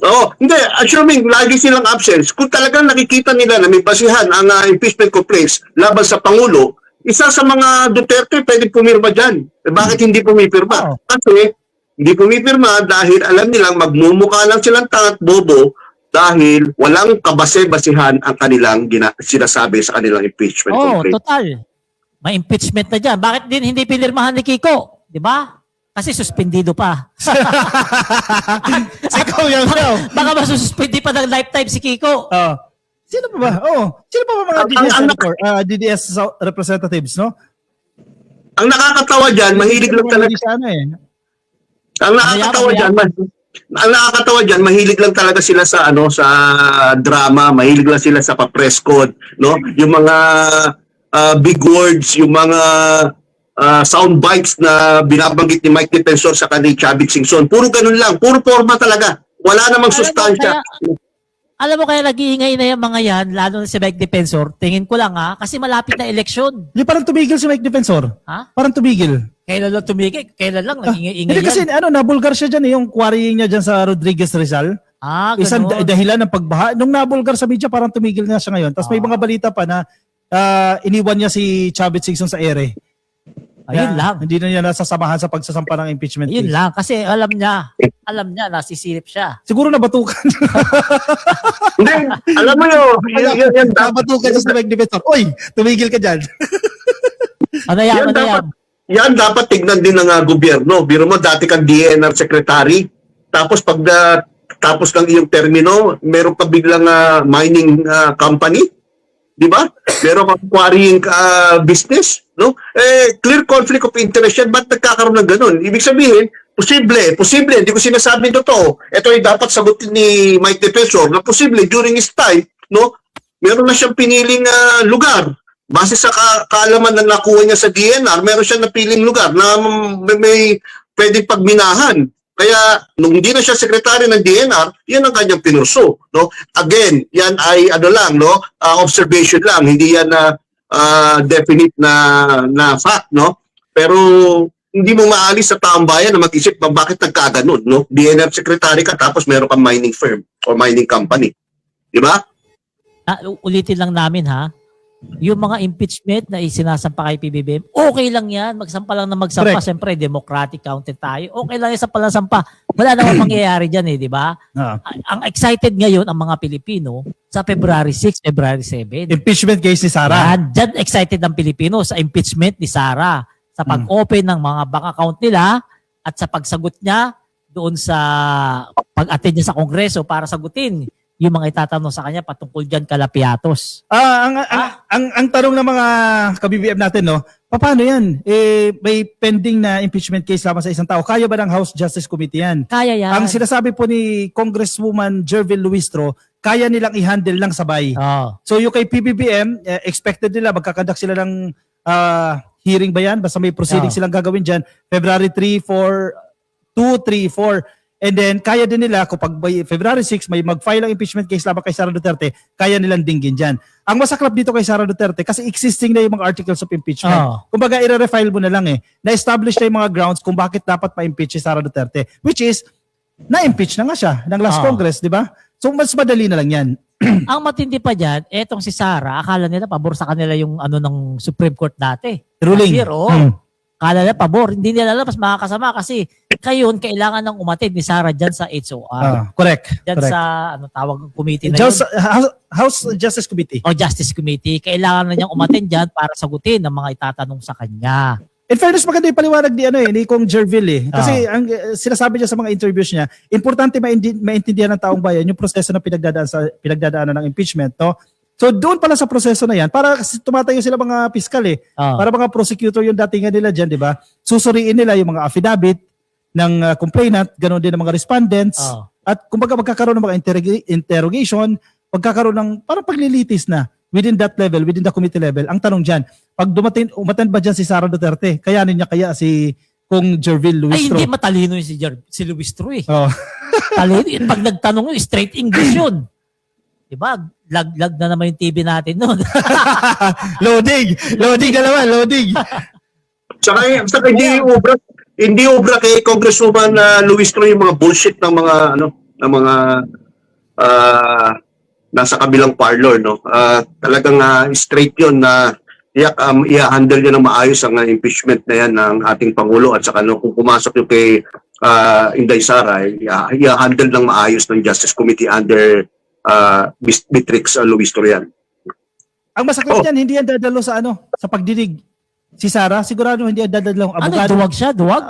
Oo, hindi. Assuming lagi silang absence, kung talagang nakikita nila na may basihan ang impeachment complaints laban sa Pangulo, isa sa mga Duterte pwede pumirma dyan. Bakit hindi pumipirma? Oo. Kasi hindi pumipirma dahil alam nilang magmumukha lang silang tangat bobo dahil walang kabase-basihan ang kanilang sinasabi sa kanilang impeachment Oo, complaint. total. May impeachment na dyan. Bakit din hindi pinirmahan ni Kiko? Di ba? Kasi suspendido pa. Ikaw yan. Baka masususpendi pa ng lifetime si Kiko. Sino pa ba? Sino pa ba mga DDS representatives, no? Ang nakakatawa dyan, mahilig lang talaga. Ang nakakatawa dyan, mahilig lang talaga sila sa sa drama, mahilig lang sila sa pa-press code, no? Yung mga big words, yung mga sound bites na binabanggit ni Mike Defensor sa kanil Chavit Singson. Puro ganun lang, puro forma talaga. Wala namang sustansya. Alam mo kaya nag-iingay na yung mga yan, lalo na si Mike Defensor, tingin ko lang kasi malapit na eleksyon. Hindi, parang tumigil si Mike Defensor. Ha? Parang tumigil. Kailan lang tumigil? Kailan lang nag-iingay Hindi yan? kasi nabulgar siya dyan yung quarrying niya dyan sa Rodriguez Rizal. Isang ganun. dahilan ng pagbaha. Nung nabulgar sa media, parang tumigil na siya ngayon. Tapos may mga balita pa na iniwan niya si Chavit Singson sa ere. Ayun lang. Hindi na niya nasasamahan sa pagsasampa ng impeachment Yun case. lang. Kasi alam niya, nasisilip siya. Siguro nabatukan. Hindi, alam mo yun. Nabatukan siya sa Mike Defensor. Oy, tumigil ka dyan. Ano yan? Yan dapat tignan din ng gobyerno. Biro mo, dati kang DNR secretary. Tapos pag tapos ng iyong termino, meron pa biglang mining company. Di ba? Meron kang quarrying business. No? Clear conflict of interest yan. Ba't nagkakaroon ng ganun? Ibig sabihin, posible. Hindi ko sinasabing totoo. Ito ay dapat sagutin ni Mike Defensor na posible during his time, no? Meron na siyang piniling lugar. Base sa kaalaman na nakuha niya sa DNR, meron siyang napiling lugar na may pwedeng pagminahan. Kaya nung hindi na siya sekretary ng DNR, yan ang kanyang pinurso, no? Again, yan ay observation lang, hindi yan na definite na fact, no? Pero hindi mo maalis sa taong bayan na mag-isip bakit nagkaganon, no? DNR secretary ka tapos meron kang mining firm or mining company. Di ba? Ulitin lang namin yung mga impeachment na isinasampa kay PBBM, okay lang yan. Magsampa lang na magsampa. Correct. Siyempre, democratic counted tayo. Okay lang yan sa palang-sampa. Wala namang mangyayari dyan di ba? Ang excited ngayon ang mga Pilipino sa February 6, February 7. Impeachment case ni Sara. Dyan excited ang Pilipino sa impeachment ni Sara. Sa pag-open ng mga bank account nila at sa pagsagot niya doon sa pag-attend niya sa Kongreso para sagutin yung mga itatanong sa kanya patungkol dyan kalapiatos. Ang tanong ng mga ka-BBM natin, no, paano yan? May pending na impeachment case lamang sa isang tao. Kaya ba ng House Justice Committee yan? Kaya yan. Ang sinasabi po ni Congresswoman Jervil Luistro, kaya nilang i-handle lang sabay. So yung kay PBBM, expected nila, magkakandak sila ng hearing ba yan? Basta may proceeding silang gagawin dyan. February 3, 4, 2, 3, 4. And then, kaya din nila, kapag February 6, may mag-file ang impeachment case laban kay Sara Duterte, kaya nilang dinggin dyan. Ang masaklap dito kay Sara Duterte, kasi existing na yung mga articles of impeachment. Kumbaga, i-refile mo na lang na-establish na yung mga grounds kung bakit dapat pa-impeach si Sara Duterte. Which is, na-impeach na nga siya ng last Congress, di ba? So, mas madali na lang yan. Ang matindi pa dyan, etong si Sara, akala nila pabor sa kanila yung ng Supreme Court dati. Ruling. Akala nila pabor. Hindi nila alam, mas makakasama kasi kayon kailangan ng umatid ni Sara dyan sa HOR. Correct. Dyan correct. sa tawag committee na yun. House Justice Committee. O Justice Committee. Kailangan na niyang umatid dyan para sagutin ang mga itatanong sa kanya. In fairness, maganda yung paliwanag ni Kong Jervil Kasi ang sinasabi niya sa mga interviews niya, importante maintindihan ng taong bayan yung proseso na pinagdadaanan ng impeachment. No? So doon pala sa proseso na yan, para tumatayo sila mga piskal para mga prosecutor yung datingan nila dyan, di ba? Susuriin nila yung mga affidavit ng complainant, ganoon din ng mga respondents, at kumbaga magkakaroon ng mga interrogation, magkakaroon ng parang paglilitis na within that level, within the committee level. Ang tanong dyan, pag umattend ba dyan si Sara Duterte, kayanin niya kaya si kung Jervil Ay, Luistro. hindi matalino yung si Luistro eh. Oh. Talino, pag nagtanong yun, straight English yun. Diba? Lag na naman yung TV natin noon. Loading na naman, loading. Saka hindi obra kay Congresswoman Luistro yung mga bullshit ng mga nasa kabilang parlor, no. Talagang straight 'yon na i-handle niya ng maayos ang impeachment na yan ng ating pangulo at saka kung pumasok yung kay Inday Sara, i-handle ng maayos ng Justice Committee under Beatrix Luistro yan. Ang masakit niyan, hindi yan dadalo sa sa pagdinig. Si Sara, sigurado hindi yan dadalo ang Ano, abogado. duwag siya? Duwag?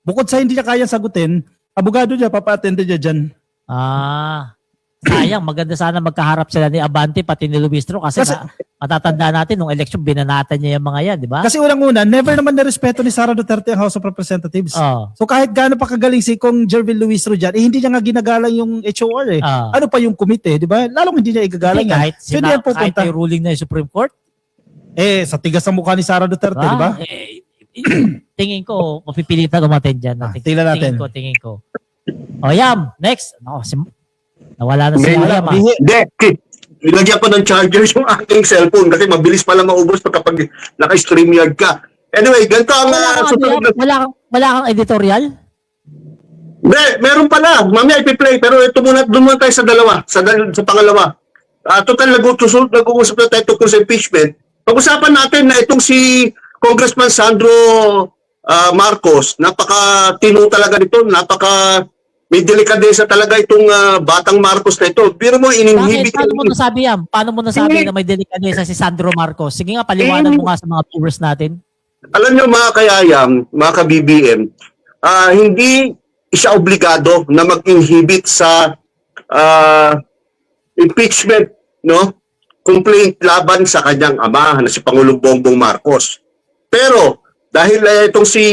Bukod sa hindi niya kaya sagutin, abogado niya, papa-attend niya dyan. Sayang, maganda sana magkaharap sila ni Abante pati ni Luistro kasi matatanda natin nung election binanatan niya yung mga yan, di ba? Kasi unang-una, never naman nirespeto ni Sara Duterte ang House of Representatives. So kahit gaano pa kagaling si Kong Jervil Luistro dyan, hindi niya nga ginagalang yung HOR eh. Ano pa yung komite, di ba? Lalong hindi niya igagalang yan. Kahit may ruling na yung Supreme Court. Sa tigas ng mukha ni Sara Duterte, di ba? Tingin ko, mapipilitan umaten dyan. Tingnan natin. Tingin ko. Yam, next. Nawala na si Yam. Hindi. Ilagyan ko ng charger yung aking cellphone kasi mabilis pala maubos kapag naka-StreamYard ka. Anyway, ganito ang susunod na... Wala kang editorial? Hindi, meron pala. Mamaya ipi-play. Pero ito muna, doon muna tayo sa dalawa. Sa pangalawa. Total, nag-uusap na tayo tungkol sa impeachment. Pag-usapan natin na itong si Congressman Sandro Marcos, napaka-tino talaga nito, may delikadesa talaga itong batang Marcos na ito. Biro mo, ininhibit. Paano mo nasabi yan? Paano mo nasabi na may delikadesa si Sandro Marcos? Sige nga, paliwanag mo nga sa mga viewers natin. Alam nyo mga kayayam, mga ka-BBM, hindi siya obligado na mag-inhibit sa impeachment, no? Complaint laban sa kanyang ama na si Pangulong Bongbong Marcos. Pero dahil itong si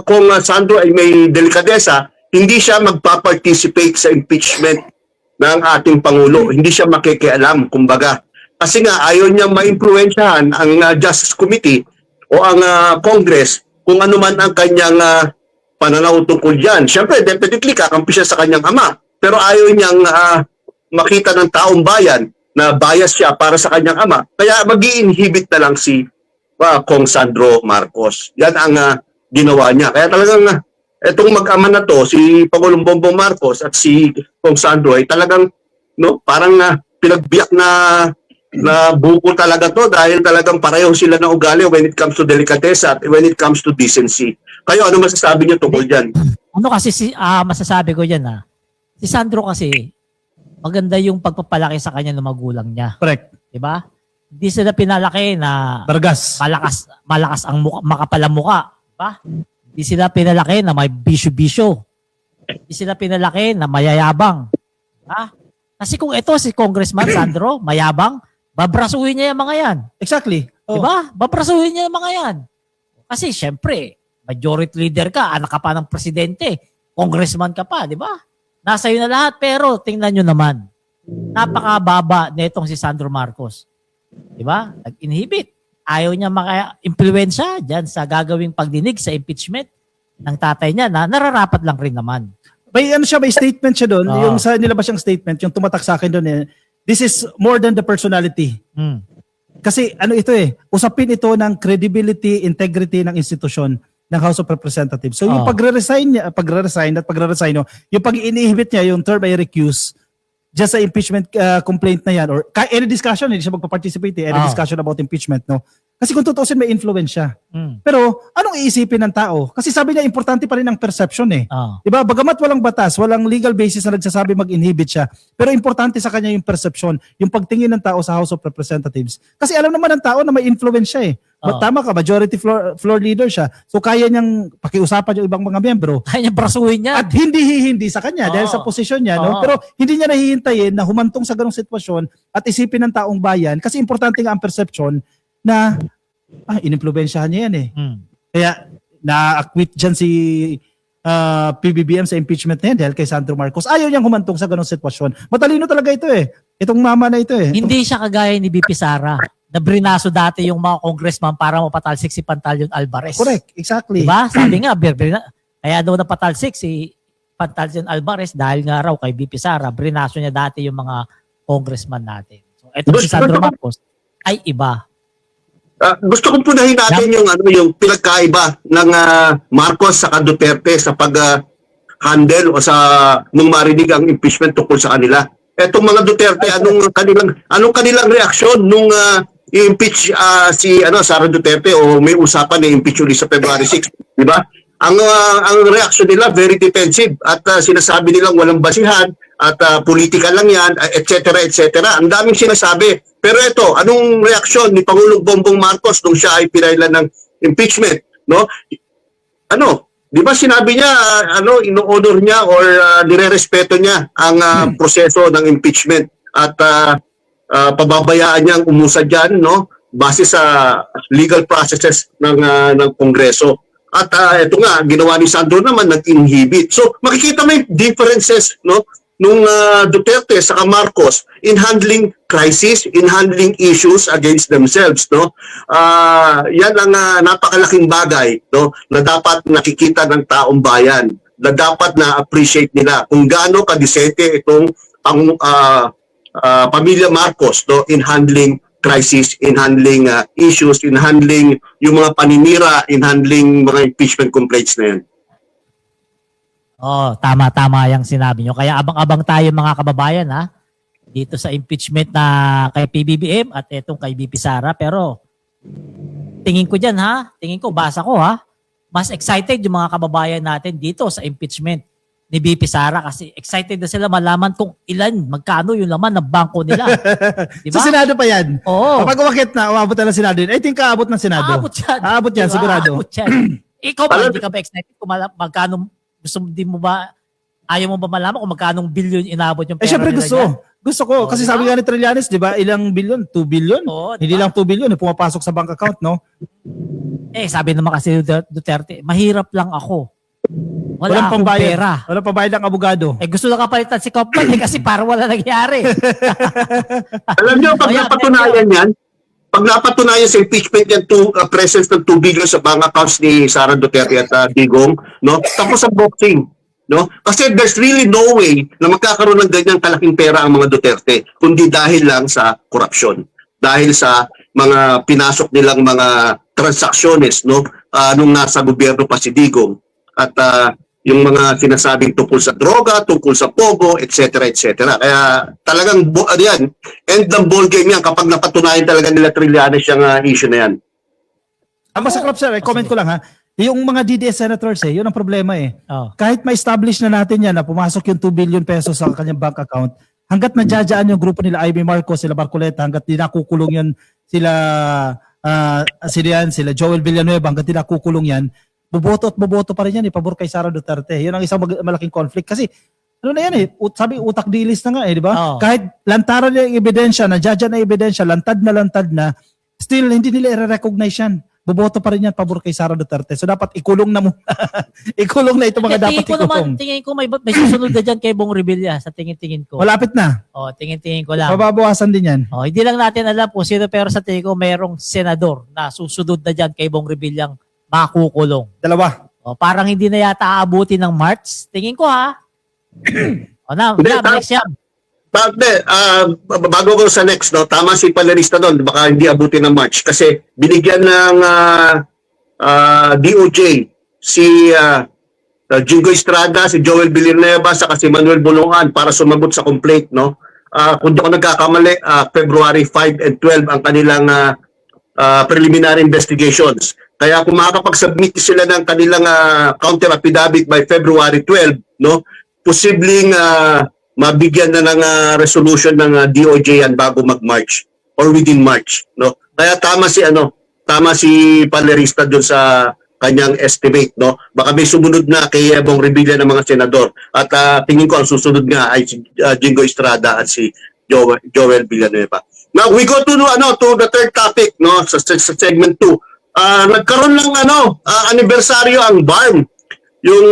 Kong Sandro ay may delikadesa, hindi siya magpa-participate sa impeachment ng ating Pangulo. Hindi siya makikialam, kumbaga. Kasi nga, ayaw niya ma-impluensyahan ang Justice Committee o ang Congress kung ano man ang kanyang pananaw tungkol dyan. Siyempre, definitely, kakampi siya sa kanyang ama. Pero ayaw niyang makita ng taong bayan na bias siya para sa kanyang ama. Kaya mag-i-inhibit na lang si Kong Sandro Marcos. Yan ang ginawa niya. Kaya talagang etong mag-ama na to, si Pangulong Bongbong Marcos at si Kong Sandro ay talagang parang pinagbiyak na buko talaga to dahil talagang pareho sila ng ugali when it comes to delikatesa at when it comes to decency. Kayo, ano masasabi niyo tungkol dyan? Ano kasi masasabi ko dyan si Sandro kasi maganda yung pagpapalaki sa kanya ng magulang niya. Correct. Diba? Hindi sila pinalaki na Bargas. malakas ang mukha, makapal ang mukha. Diba? Hindi sila pinalaki na may bisyo-bisyo. Hindi sila pinalaki na mayayabang. Kasi kung ito si Congressman Sandro, mayabang, babrasuhin niya yung mga yan. Exactly. Diba? Babrasuhin niya yung mga yan. Kasi syempre, majority leader ka, anak ka pa ng presidente, congressman ka pa, di ba? Nasa iyo na lahat, pero tingnan nyo naman, napakababa nitong si Sandro Marcos. Di ba? Nag-inhibit. Ayaw niya maka-impluensya dyan sa gagawing pagdinig sa impeachment ng tatay niya na nararapat lang rin naman. May statement siya doon. Yung sa nilabas siyang statement, yung tumatak sa akin doon this is more than the personality. Kasi ito usapin ito ng credibility, integrity ng institusyon ng House of Representatives. So yung pagre-resign, yung pag-inhibit niya, yung term ay recuse, just sa impeachment complaint na yan, or any discussion, hindi siya magpa-participate, any discussion about impeachment, no? Kasi kung tutusin, may influence siya. Pero, anong iisipin ng tao? Kasi sabi niya, importante pa rin ang perception Diba? Bagamat walang batas, walang legal basis na nagsasabi mag-inhibit siya, pero importante sa kanya yung perception, yung pagtingin ng tao sa House of Representatives. Kasi alam naman ng tao na may influence siya Tama ka, majority floor leader siya. So kaya niyang pakiusapan yung ibang mga miyembro. Kaya niya brasuhin niya. At hindi sa kanya dahil sa posisyon niya. No? Pero hindi niya nahihintayin na humantong sa ganong sitwasyon at isipin ng taong bayan kasi importante nga ang perception na inimpluwensyahan niya yan Kaya na-acquit dyan si PBBM sa impeachment na yan dahil kay Sandro Marcos. Ayaw niyang humantong sa ganong sitwasyon. Matalino talaga ito Itong mama na ito Hindi siya kagaya ni BP Sara nabrinaso dati yung mga congressman para mapatalsik si Pantaleon Alvarez. Correct, exactly. Diba? Sabi nga, kaya daw napatalsik si Pantaleon Alvarez dahil nga raw kay BP Sara, brinaso niya dati yung mga congressman natin. So, eto si Sandro Marcos ay iba. Gusto kong punahin natin yung pinagkaiba ng Marcos sa Duterte sa pag-handle o sa nung marinig ang impeachment tungkol sa kanila. Etong mga Duterte, anong kanilang reaksyon nung i-impeach si Sara Duterte o may usapan na impeach ulit sa February 6, di ba? Ang reaksyon nila very defensive at sinasabi nilang walang basihan at political lang yan, etc. etc. Ang daming sinasabi. Pero ito, anong reaksyon ni Pangulong Bongbong Marcos nung siya ay pinailan ng impeachment, no? Di ba sinabi niya, ino-honor niya or nirerespeto niya ang proseso ng impeachment at pababayaan niyang umusad diyan, no? Base sa legal processes ng Kongreso. At ito nga, ginawa ni Sandro naman, nag-inhibit. So, makikita may differences, no? Nung Duterte sa Marcos in handling crisis, in handling issues against themselves, no? Yan ang napakalaking bagay, no, na dapat nakikita ng taong bayan, na dapat na appreciate nila kung gaano kadisente itong pamilya Marcos, no, in handling crisis, in handling issues, in handling yung mga paninira, in handling mga impeachment complaints na yan. Oh, tama yung sinabi nyo. Kaya abang-abang tayo mga kababayan ha. Dito sa impeachment na kay PBBM at etong kay BP Sara. Pero tingin ko dyan ha. Tingin ko, basa ko ha. Mas excited yung mga kababayan natin dito sa impeachment ni BP Sara kasi excited na sila malaman kung magkano yung laman ng bangko nila. Diba? Sa Senado pa yan. Oo. Kapag umakit na, umabot na ng Senado yun. I think aabot ng Senado. Aabot yan. Aabot yan, Diba? sigurado. Aabot yan. Ikaw ba, hindi ka ba excited kung magkano, ayaw mo ba malaman kung magkano billion inabot yung pera Syempre nila gusto. dyan? Gusto ko. Kasi diba? sabi nga ni Trillanes, di ba, ilang billion? 2 billion? Oo, Hindi diba? lang 2 billion, pumapasok sa bank account, no? Sabi naman kasi Duterte, mahirap lang ako. Wala Walang akong pambayad. pera. Walang pambayad ng abogado. Gusto na kapalitan si Kaufman kasi para wala nangyari. Alam niyo, pag napatunayan yan, pag napatunayan sa impeachment yan, presence ng 2 billion sa bank accounts ni Sara Duterte at Digong, no? Tapos ang boxing, no? Kasi there's really no way na magkakaroon ng ganyang kalaking pera ang mga Duterte kundi dahil lang sa korupsyon. Dahil sa mga pinasok nilang mga transactions, no? Nung nasa gobyerno pa si Digong. At yung mga sinasabing tungkol sa droga, tungkol sa pogo, etc. etc. Kaya talagang yan, end ng ball game yan kapag napatunayan talaga nila Trillanes yung issue na yan. Ang masaklap sir, comment ko lang ha. Yung mga DDS senators yun ang problema Oh. Kahit ma-establish na natin yan na pumasok yung 2 billion pesos sa kanyang bank account, hanggat nadyadyaan yung grupo nila Amy Marcos, sila Barcoleta, hanggat di nakukulong yan sila Joel Villanueva, hanggat di nakukulong yan, boboto pa rin yan pabor kay Sara Duterte. Yun ang isang malaking conflict kasi ano na yan sabi utak dilis na nga di ba? Oh. Kahit lantaran niya yung ebidensya, nadyadyaan na ebidensya, lantad na, still hindi nila i-recognize yan. Boboto pa rin yan pabor kay Sara Duterte. So dapat ikulong na muna. Ikulong na ito mga dapat ikulong. Tingin ko may susunod na dyan kay Bong Revilla sa tingin ko. Malapit na. Tingin ko lang. Mababawasan din yan. Hindi lang natin alam kung sino pero sa tingin ko mayroong senador na susunod na dyan kay Bong Revillang makukulong. 2. Parang hindi na yata aabuti ng March. Tingin ko ha. Balik siya. Bago ko sa next, no, tama si panelista doon, baka hindi abutin ng March kasi binigyan ng DOJ si Jingo Estrada, si Joel Villanueva, saka si Manuel Bulungan para sumagot sa complaint, no. Kung di ako nagkakamali, February 5 and 12 ang kanilang preliminary investigations. Kaya kung makakapag-submit sila ng kanilang counter affidavit by February 12, no, posibleng mabigyan na ng resolution ng DOJ yan bago mag-March or within March, no. Kaya tama si panelista doon sa kanyang estimate, no. Baka may sumunod na kay Bong Revilla ng mga senador at tingin ko ang susunod nga ay si Jingo Estrada at si Joel Villanueva. Now we go to the third topic, no, sa segment 2. Nagkaroon ng anibersaryo ang BARM. Yung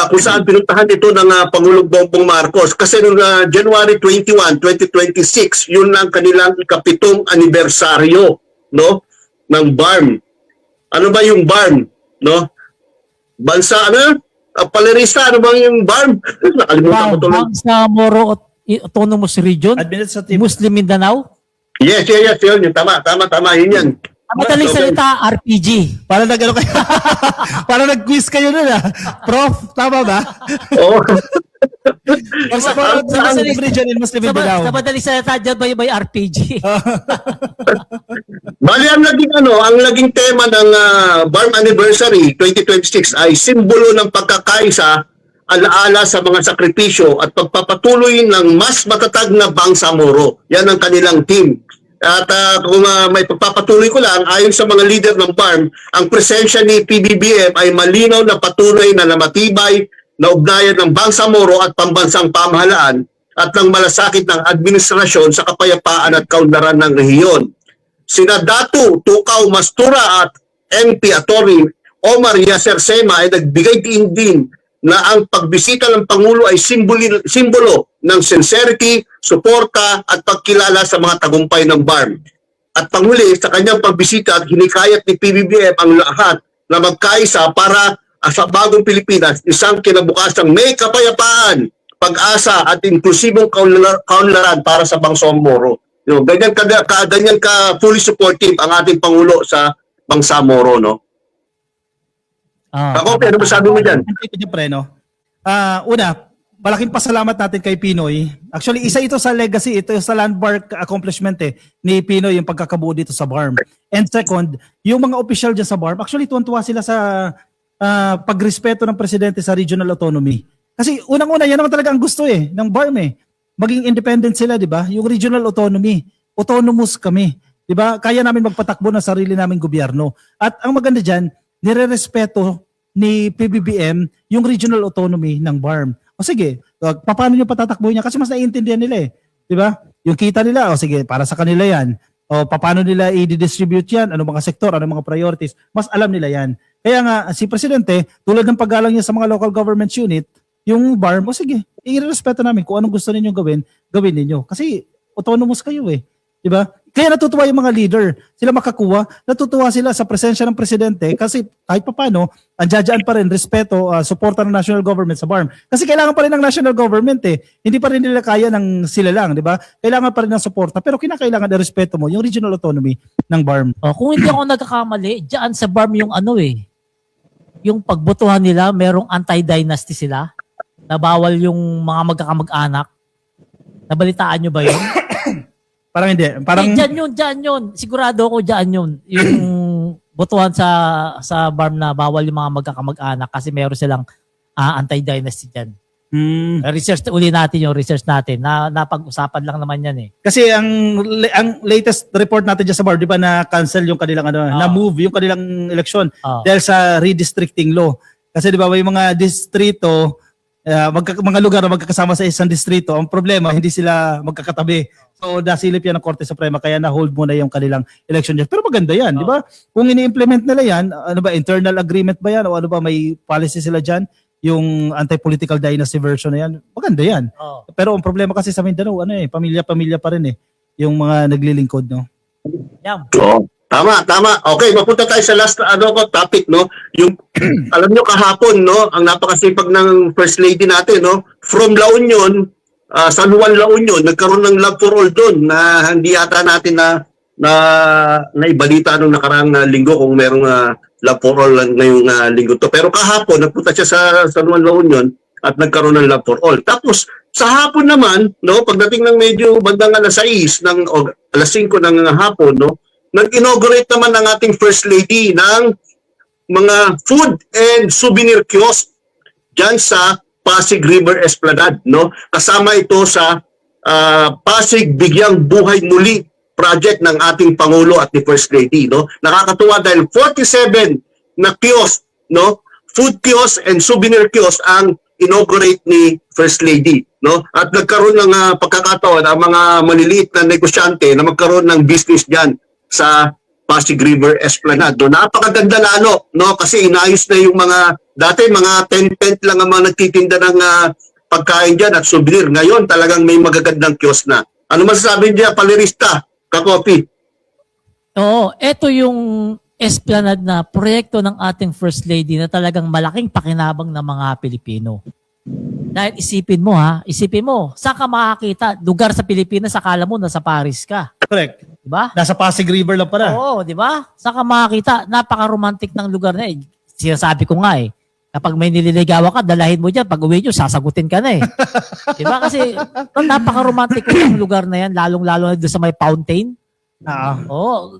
kung saan pinuntahan ito ng Pangulong Bongbong Marcos. Kasi noong January 21, 2026, yun ang kanilang ikapitong anibersaryo, no, ng BARM. Ano ba yung BARM? No? Bansa, Palerista, ano ba yung BARM? Nakalimutan ko tuloy. Bangsamoro Autonomous Region, Administrative. Muslim Mindanao. Yes, yun. Tama, yun yan. Madaling salita, RPG. Parang nag-ano kayo. Parang nag-quiz kayo nun Prof, tama ba? Oo. Sa Muslim region in Muslim Mindanao. Sa madaling salita, dyan ba yung may RPG? Bali, ang naging tema ng BARM Anniversary 2026 ay simbolo ng pagkakaisa, alaala sa mga sakripisyo at pagpapatuloy ng mas matatag na Bangsamoro. Yan ang kanilang team. At kung may pagpapatuloy ko lang, ayon sa mga leader ng BARM, ang presensya ni PBBM ay malinaw na patunay na namatibay na ugnayan ng Bangsamoro at pambansang pamahalaan at ng malasakit ng administrasyon sa kapayapaan at kaunlaran ng rehiyon. Sina Datu Tukaw Mastura at MP Atty. Omar Yasser Sema ay nagbigay din na ang pagbisita ng Pangulo ay simbolo ng sincerity, suporta at pagkilala sa mga tagumpay ng BARM. At panghuli, sa kanyang pagbisita, hinikayat ni PBBM ang lahat na magkaisa para sa bagong Pilipinas, isang kinabukasang may kapayapaan, pag-asa at inklusibong kaunlaran para sa Bangsamoro. Ganyan ka fully supportive ang ating Pangulo sa Bangsamoro, no? Ako, ano masabi mo dyan? Una, malaking pasalamat natin kay Pinoy. Actually, isa ito sa legacy, ito sa landmark accomplishment ni Pinoy yung pagkakabuo dito sa BARM. And second, yung mga official dyan sa BARM, actually tuwan-tuwa sila sa pagrespeto ng presidente sa regional autonomy. Kasi unang-una, yan naman talaga ang gusto ng BARM Maging independent sila, di ba? Yung regional autonomy, autonomous kami. Di ba? Kaya namin magpatakbo ng sarili naming gobyerno. At ang maganda dyan, nire-respeto ni PBBM yung regional autonomy ng BARM. O sige, paano nyo patatakbo niya? Kasi mas naiintindihan nila Di ba? Yung kita nila, o sige, para sa kanila yan. O paano nila i-distribute yan? Ano mga sektor, ano mga priorities? Mas alam nila yan. Kaya nga, si Presidente, tulad ng paggalang niya sa mga local government unit, yung BARM, o sige, i-respeto namin kung anong gusto ninyong gawin ninyo. Kasi autonomous kayo Di ba? Kaya natutuwa yung mga leader. Sila makakuha. Natutuwa sila sa presensya ng presidente kasi kahit papano, andyan pa rin respeto, suporta ng national government sa BARM. Kasi kailangan pa rin ng national government Hindi pa rin nila kaya ng sila lang, di ba? Kailangan pa rin ng suporta. Pero kinakailangan ng respeto mo yung regional autonomy ng BARM. Kung hindi ako nagkakamali, dyan sa BARM yung yung pagbotohan nila, merong anti-dynasty sila. Na bawal yung mga magkakamag-anak. Nabalitaan nyo ba yun? Parang hindi. Parang Diyan yun. Sigurado ako diyan yun. Yung botohan sa BARM na bawal yung mga magkakamag-anak kasi meron silang anti-dynasty diyan. Research research natin. Napag-usapan lang naman yan Kasi ang latest report natin dyan sa BARM, di ba na-cancel yung kanilang na-move yung kanilang eleksyon dahil sa redistricting law. Kasi di ba may mga distrito, mga lugar na magkakasama sa isang distrito, ang problema hindi sila magkakatabi. So nasilip yan ng Korte Suprema kaya na-hold muna yung kanilang election dyan. Pero maganda yan, di ba? Kung ini-implement nila yan, ano ba, internal agreement ba yan o ano ba, may policy sila dyan, yung anti-political dynasty version na yan, maganda yan. Pero ang problema kasi sa Mindanao, pamilya-pamilya pa rin yung mga naglilingkod, no? Yan. Tama. Okay, mapunta tayo sa last topic, no? Yung alam nyo kahapon, no, ang napakasipag ng First Lady natin, no? From La Union, San Juan La Union, nagkaroon ng Love for All doon na hindi yata natin na ibalita nung nakaraang linggo kung merong Love for All ngayong linggo to. Pero kahapon, nagpunta siya sa San Juan La Union at nagkaroon ng Love for All. Tapos, sa hapon naman, no, pagdating ng medyo bandang alas 6, alas 5 ng hapon, no, nag-inaugurate naman ng ating First Lady ng mga food and souvenir kiosk dyan sa Pasig River Esplanade, no? Kasama ito sa Pasig Bigyang Buhay Muli project ng ating Pangulo at ni First Lady, no? Nakakatuwa dahil 47 na kiosk, no? Food kiosk and souvenir kiosk ang inaugurate ni First Lady, no? At nagkaroon ng pagkakataon ang mga maliliit na negosyante na magkaroon ng business diyan sa Pasig River Esplanade. No? Napakaganda lalo, no? Kasi inayos na yung mga, dati mga tent lang ang mga nagtitinda ng pagkain dyan at souvenir. Ngayon talagang may magagandang kiosk na. Ano masasabi niya, Palirista, Kakopi? Oo, ito yung Esplanade na proyekto ng ating First Lady na talagang malaking pakinabang ng mga Pilipino. Dahil isipin mo, saan ka makakita? Lugar sa Pilipinas, akala mo nasa Paris ka. Correct. Diba? Nasa Pasig River lang pala. Oo, di ba? Saan ka makakita? Napaka-romantic ng lugar na eh. Sinasabi ko nga eh. Kapag may nililigawan ka, dalahin mo dyan. Pag uwi nyo, sasagutin ka na eh. Di ba? Kasi napaka-romantic ng lugar na yan, lalong-lalo na doon sa may fountain. Oo.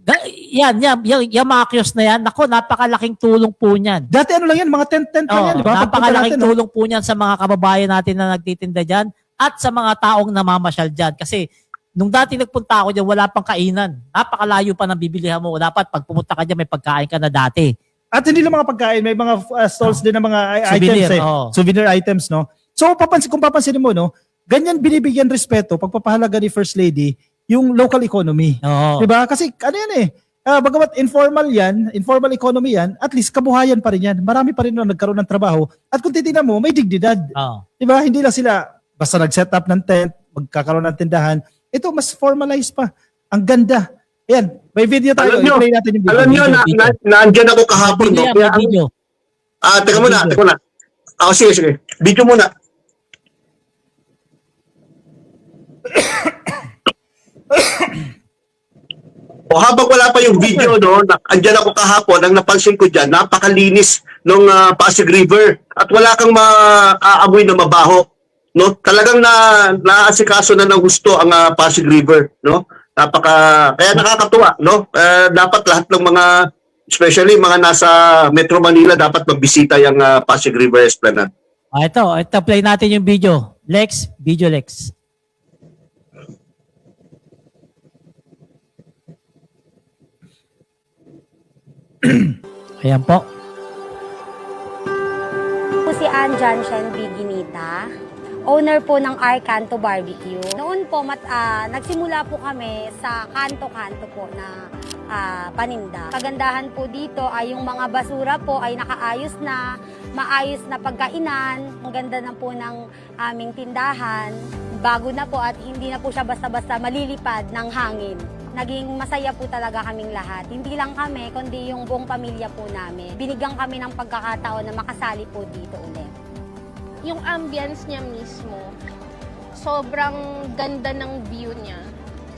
Yan, mga kiosk na yan. Nako, napakalaking tulong po niyan. Dati ano lang yan, mga tent lang yan, di ba? Napakalaking tulong po niyan sa mga kababayan natin na nagtitinda dyan at sa mga taong namamasyal dyan. Kasi nung dati nagpunta ako dyan, wala pang kainan. Napakalayo pa ng bibilihan mo. Dapat pag pumunta ka dyan, may pagkain ka na dati. At hindi lang mga pagkain, may mga stalls din ng mga Souvenir, items souvenir items, no? So kung papansin mo, no, ganyan binibigyan respeto pagpapahalaga ni First Lady yung local economy. Oo. 'Di ba? Kasi ano yan eh, bagamat informal economy yan, at least kabuhayan pa rin yan. Marami pa rin na nagkaroon ng trabaho. At kung titingnan mo, may dignidad. Oo. 'Di ba? Hindi lang sila basta nag-set up ng tent, magkakaroon ng tindahan. Ito mas formalized pa. Ang ganda. Ayan, may video tayo. Alam nyo, I-play natin yung video. Alam nyo, naandyan ako kahapon. Video No? yan, Kaya, may video. teka muna. Sige. Video muna. O habang wala pa yung video, no, andyan ako kahapon, ang napansin ko dyan, napakalinis ng Pasig River at wala kang maaamoy na mabaho. No? Talagang naasikaso na ng gusto ang Pasig River. No? Kaya nakakatuwa. No? Dapat lahat ng mga, especially mga nasa Metro Manila, dapat magbisita yung Pasig River Esplanade. Ito, play natin yung video. Video Lex. Ayan po. Po si Ann Janshen Biginita, owner po ng Arcanto Barbecue. Noon po, nagsimula po kami sa kanto-kanto po na paninda. Kagandahan po dito ay yung mga basura po ay nakaayos na, maayos na pagkainan. Ang ganda na po ng aming tindahan. Bago na po at hindi na po siya basta-basta malilipad ng hangin. Naging masaya po talaga kaming lahat. Hindi lang kami, kundi yung buong pamilya po namin. Binigyan kami ng pagkakataon na makasali po dito ulit. Yung ambience niya mismo, sobrang ganda ng view niya.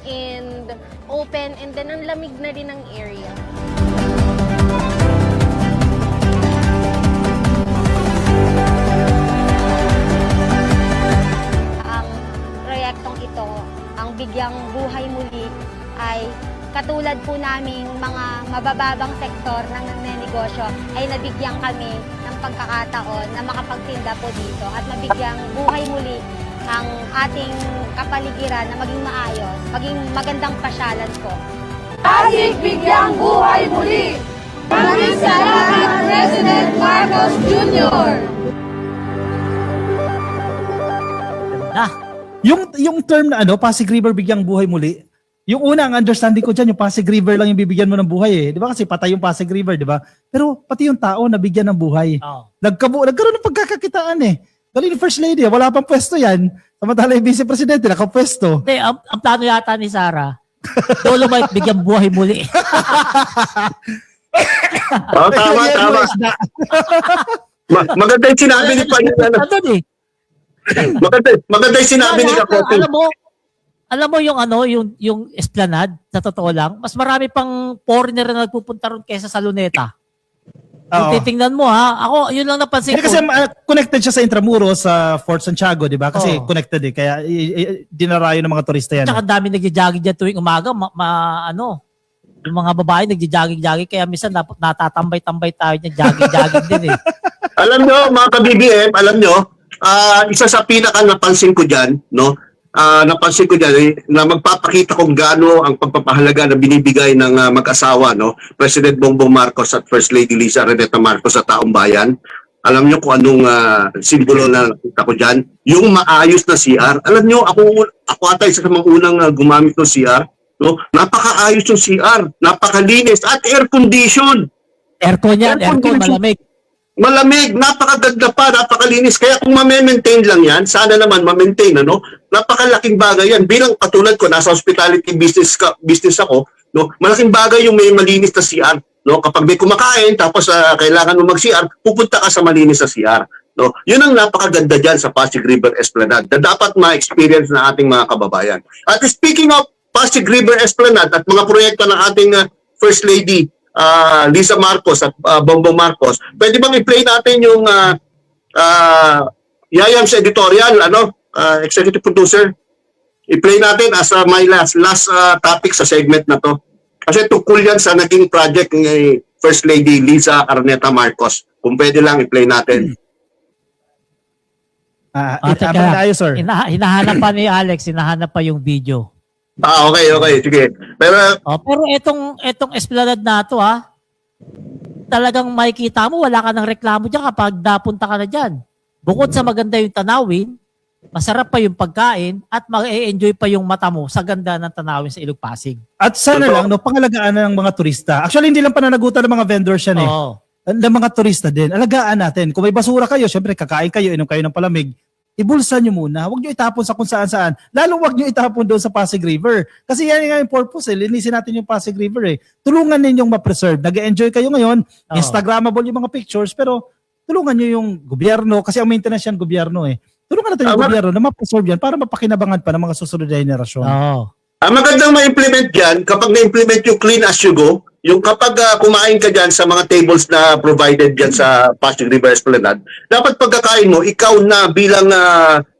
And open, and then ang lamig na rin ng area. Ang proyektong ito, ang Bigyang Buhay Muli, ay katulad po naming mga mabababang sektor ng nagnenegosyo ay nabigyan kami ng pagkakataon na makapagtinda po dito at mabigyang buhay muli ang ating kapaligiran na maging maayos, maging magandang pasyalan po. Pasig Bigyang Buhay Muli! Maraming salamat, President Marcos Jr. Yung term na Pasig River Bigyang Buhay Muli, yung una, ang understanding ko dyan, yung Pasig River lang yung bibigyan mo ng buhay eh. Di ba? Kasi patay yung Pasig River, di ba? Pero pati yung tao nabigyan ng buhay. Oh. Nagkaroon ng pagkakakitaan eh. Dali ni First Lady, wala pang pwesto yan. Samantala yung Vice Presidente, nakapwesto. Hindi, ang plano yata ni Sarah, Dolomite Bigyang Buhay Muli. Tama. Maganda yung sinabi ni Panginoon. Maganda yung sinabi ni Kakopi. Alam mo yung Esplanade, sa totoo lang, mas marami pang foreigner na nagpupunta ron kaysa sa Luneta. Kung titingnan mo ako, yun lang napansin ko. Kasi connected siya sa Intramuros, sa Fort Santiago, di ba? Kasi connected kaya dinarayo ng mga turista yan. Tsaka dami nagja-jogging dyan tuwing umaga, yung mga babae nagja-jogging, kaya minsan natatambay-tambay tayo niya, jogging din eh. Alam nyo, mga ka-BBM, isa sa pinaka napansin ko dyan, no? Napansin ko dyan na magpapakita kung gaano ang pagpapahalaga na binibigay ng mag-asawa, no? President Bongbong Marcos at First Lady Liza Araneta Marcos sa taong bayan. Alam nyo kung anong simbolo na nakita ko dyan? Yung maayos na CR. Alam nyo, ako ata isa sa mga unang gumamit ng CR. No? Napakaayos yung CR, napakalinis at air condition. Aircon yan, Aircon aircon, din siya. malamig. Malamig, napakaganda pa, napakalinis. Kaya kung ma-maintain lang yan, sana naman ma-maintain, ano? Napakalaking bagay yan. Bilang katulad ko, nasa hospitality business ako, no? Malaking bagay yung may malinis na CR. No? Kapag may kumakain, tapos kailangan mo mag-CR, pupunta ka sa malinis na CR. No? Yun ang napakaganda dyan sa Pasig River Esplanade na dapat ma-experience na ating mga kababayan. At speaking of Pasig River Esplanade at mga proyekto ng ating First Lady, Lisa Marcos at Bongbong Marcos, pwede bang i-play natin yung Yayam's editorial, executive producer? I-play natin as my last topic sa segment na to. Kasi tungkol yan sa naging project ni First Lady Lisa Araneta Marcos. Kung pwede lang i-play natin. Teka, Abang tayo, sir. hinahanap pa ni Alex, hinahanap pa yung video. Okay, sige. Pero Pero etong Esplanade na to talagang makikita mo wala ka ng reklamo diyan kapag napunta ka na diyan. Bukod sa maganda yung tanawin, masarap pa yung pagkain at mag-e-enjoy pa yung mata mo sa ganda ng tanawin sa Ilog Pasig. At sana lang, pangalagaan ng mga turista. Actually, hindi lang pananagutan ng mga vendors yan Oo. ng mga turista din. Alagaan natin. Kung may basura kayo, syempre kakain kayo, inom kayo ng palamig, ibulsa nyo muna. Huwag nyo itapon sa kung saan-saan. Lalong huwag nyo itapon doon sa Pasig River. Kasi yan nga yung purpose linisin natin yung Pasig River Tulungan ninyong ma-preserve. Nag-enjoy kayo ngayon, Instagrammable yung mga pictures, pero tulungan nyo yung gobyerno, kasi ang maintenance yan gobyerno Tulungan natin yung gobyerno na ma-preserve yan para mapakinabangan pa ng mga susunod na henerasyon. Oo. ang magandang ma-implement dyan, kapag na-implement yung clean as you go, yung kapag kumain ka dyan sa mga tables na provided dyan sa Pasig River Esplanade, dapat pagkakain mo, ikaw na bilang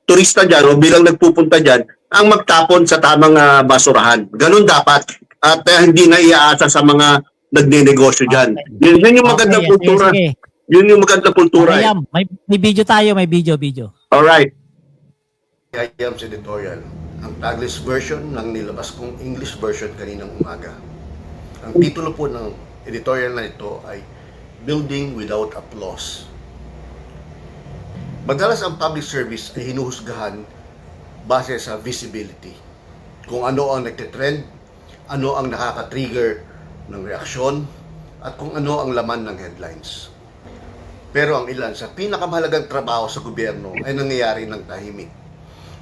turista dyan o bilang nagpupunta dyan, ang magtapon sa tamang basurahan. Ganun dapat. At hindi na iaasa sa mga nagnenegosyo dyan. Yun yung magandang kultura. Sige. Yun yung magandang kultura. Ayam, may video tayo, may video. Alright. Yayam's editorial. Ang Taglish version ng nilabas kong English version kaninang umaga. Ang titulo po ng editorial na ito ay Building Without Applause. Madalas ang public service ay hinuhusgahan base sa visibility. Kung ano ang nagtitrend, ano ang nakaka-trigger ng reaksyon, at kung ano ang laman ng headlines. Pero ang ilan sa pinakamahalagang trabaho sa gobyerno ay nangyayari ng tahimik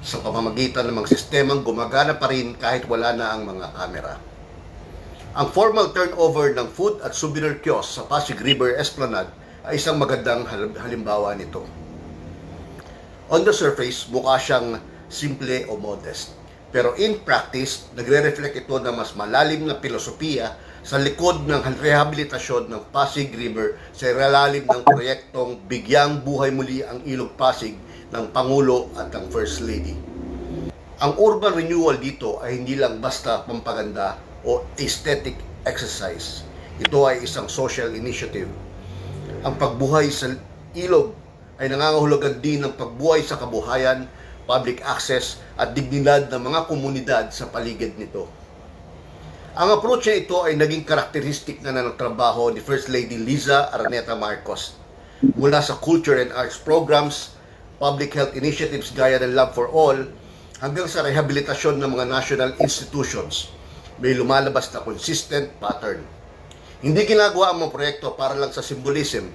sa pamamagitan ng mga sistemang gumagana pa rin kahit wala na ang mga kamera. Ang formal turnover ng food at souvenir kiosk sa Pasig River Esplanade ay isang magandang halimbawa nito. On the surface, mukha siyang simple o modest. Pero in practice, nagre-reflect ito ng mas malalim na filosofiya sa likod ng rehabilitasyon ng Pasig River sa ilalim ng proyektong Bigyang Buhay Muli ang Ilog Pasig ng Pangulo at ng First Lady. Ang urban renewal dito ay hindi lang basta pampaganda o aesthetic exercise. Ito ay isang social initiative. Ang pagbuhay sa ilog ay nangangahulugan din ng pagbuhay sa kabuhayan, public access at dignidad ng mga komunidad sa paligid nito. Ang approach na ito ay naging karakteristik na ng trabaho ni First Lady Liza Araneta Marcos. Mula sa culture and arts programs, public health initiatives gaya ng Love for All, hanggang sa rehabilitasyon ng mga national institutions, may lumalabas na consistent pattern. Hindi ginagawa ang mga proyekto para lang sa symbolism.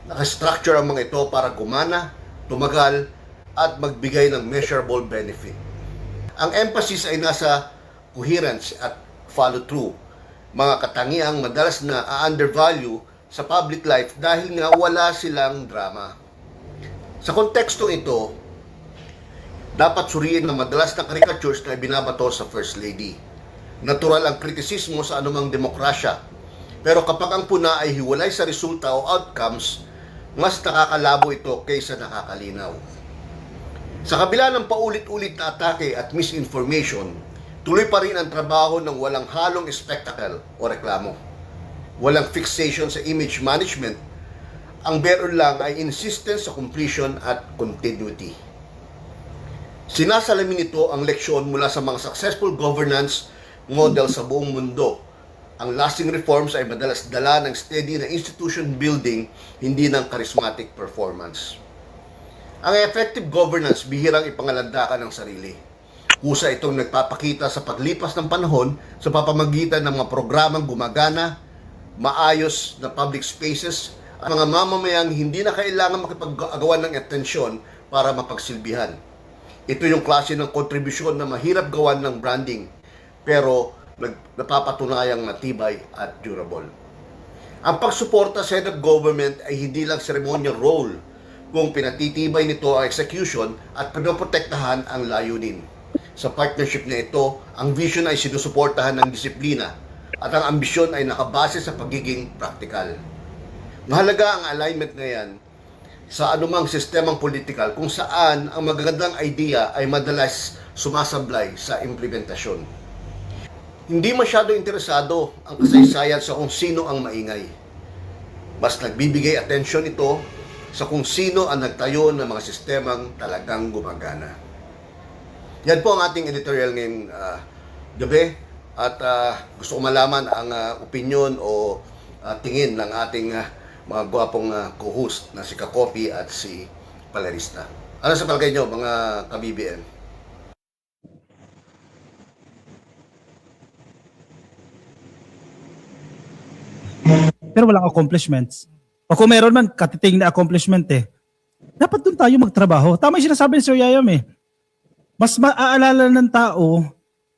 Nakastructure ang mga ito para gumana, tumagal, at magbigay ng measurable benefit. Ang emphasis ay nasa coherence at follow-through, mga katangiang madalas na undervalue sa public life dahil nga wala silang drama. Sa kontekstong ito, dapat suriin na madalas na caricatures na ibinabato sa First Lady. Natural ang kritisismo sa anumang demokrasya, pero kapag ang puna ay hiwalay sa resulta o outcomes, mas nakakalabo ito kaysa nakakalinaw. Sa kabila ng paulit-ulit na atake at misinformation, tuloy pa rin ang trabaho ng walang halong spectacle o reklamo. Walang fixation sa image management. Ang meron lang ay insistence sa completion at continuity. Sinasalamin nito ang leksyon mula sa mga successful governance model sa buong mundo. Ang lasting reforms ay madalas dala ng steady na institution building, hindi ng charismatic performance. Ang effective governance bihirang ipangalandakan ng sarili. Kusa itong nagpapakita sa paglipas ng panahon sa pamamagitan ng mga programang gumagana, maayos na public spaces at mga mamamayang hindi na kailangan makipag-agawan ng atensyon para mapagsilbihan. Ito yung klase ng kontribusyon na mahirap gawan ng branding pero napapatunayang matibay at durable. Ang pagsuporta sa head of government ay hindi lang ceremonial role kung pinatitibay nito ang execution at pinoprotektahan ang layunin. Sa partnership na ito, ang vision ay sinusuportahan ng disiplina at ang ambisyon ay nakabase sa pagiging praktikal. Mahalaga ang alignment na yan sa anumang sistemang politikal kung saan ang magagandang idea ay madalas sumasablay sa implementasyon. Hindi masyado interesado ang kasaysayan sa kung sino ang maingay. Mas nagbibigay atensyon ito sa kung sino ang nagtayo ng mga sistemang talagang gumagana. Yan po ang ating editorial ngayong gabi at gusto ko malaman ang opinion o tingin ng ating mga gwapong co-host na si Kakopi at si Palerista. Ano sa palagay nyo mga ka-BBM? Pero walang accomplishments. O kung meron man, katiting na accomplishment eh. Dapat doon tayo magtrabaho. Tama yung sinasabi ni Sir Yayam eh. Mas maaalala ng tao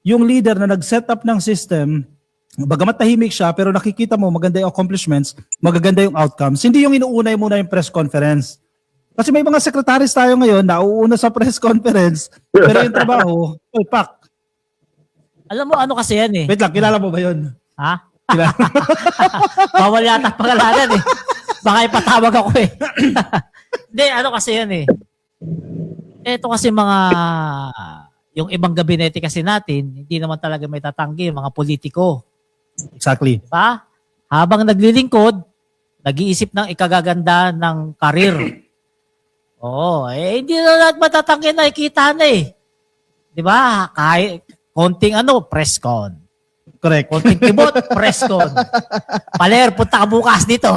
yung leader na nag-set up ng system, bagamat tahimik siya, pero nakikita mo maganda yung accomplishments, magaganda yung outcomes. Hindi yung inuuna muna yung press conference. Kasi may mga secretaries tayo ngayon na uuuna sa press conference, pero yung trabaho, oy, pak. Alam mo, ano kasi yan eh. Wait lang, kilala mo ba yun? Ha? Kilala? Bawal yata pangalanan eh. Baka ipatawag ako eh. Hindi, ano kasi yan eh. Ito kasi yung ibang gabinete kasi natin, hindi naman talaga may tatanggi, mga politiko. Exactly. Diba? Habang naglilingkod, nag-iisip ng ikagaganda ng karir. Oo, hindi na lahat matatanggi, nakikita na eh. Diba? Kahit konting press con. Correct. Konting kibot, press con. Paler, punta ka bukas dito.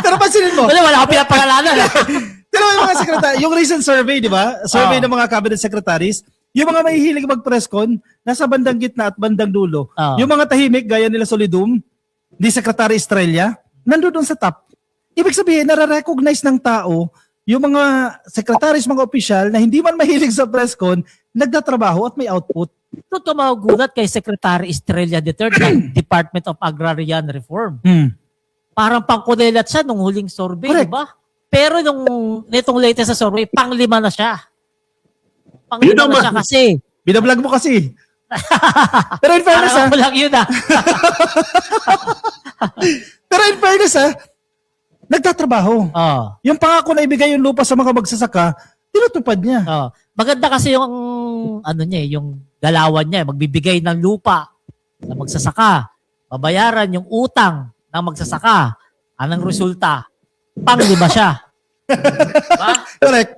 Pero pansinin mo, Wala akong pinapangalanan. pero yung mga secretary, yung recent survey, di ba? Survey ng mga cabinet secretaries, yung mga mahihilig mag-press con, nasa bandang gitna at bandang dulo. Yung mga tahimik, gaya nila Solidum, ni Secretary Estrella, nandun sa top. Ibig sabihin, nare-recognize ng tao, yung mga secretaries, mga opisyal, na hindi man mahilig sa press con, nagtatrabaho at may output. Ito tumagulat kay Secretary Estrella III ng Department of Agrarian Reform. Parang pangkulelat siya nung huling survey, Correct. di ba? Pero nitong latest sa survey, pang-5 na siya. Pang-5 Yun na naman. siya kasi. Binablog mo kasi. Pero in fairness, Parang ako lang yun pero in fairness, nagtatrabaho. Oh. Yung pangako na ibigay yung lupa sa mga magsasaka, tinutupad niya. Oh. Maganda kasi yung yung galawan niya, magbibigay ng lupa sa magsasaka, babayaran yung utang ng magsasaka. Anong resulta? Pang-5 siya. Diba? Correct.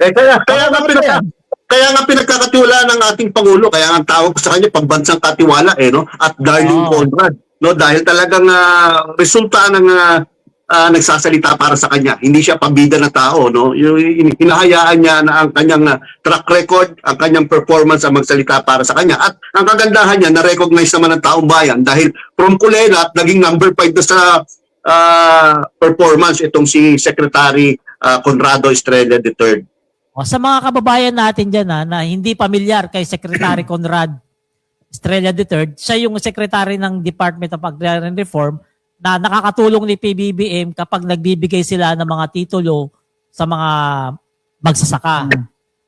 Kaya nga pinagkakatiwalaan ng ating Pangulo, kaya nga ang tawag sa kanya pagbansang katiwala no? At Darling Conrad, no? Dahil talagang resulta ng nagsasalita para sa kanya. Hindi siya pabida na tao, no? Yung hinahayaan niya na ang kanyang track record, ang kanyang performance ang magsalita para sa kanya. At ang kagandahan niya, na-recognize naman ng taong bayan dahil from Kulela, naging number 5 na sa performance itong si Secretary Conrado Estrella III. O, sa mga kababayan natin dyan na hindi pamilyar kay Secretary Conrad Estrella III, siya yung Secretary ng Department of Agrarian Reform na nakakatulong ni PBBM kapag nagbibigay sila ng mga titulo sa mga magsasaka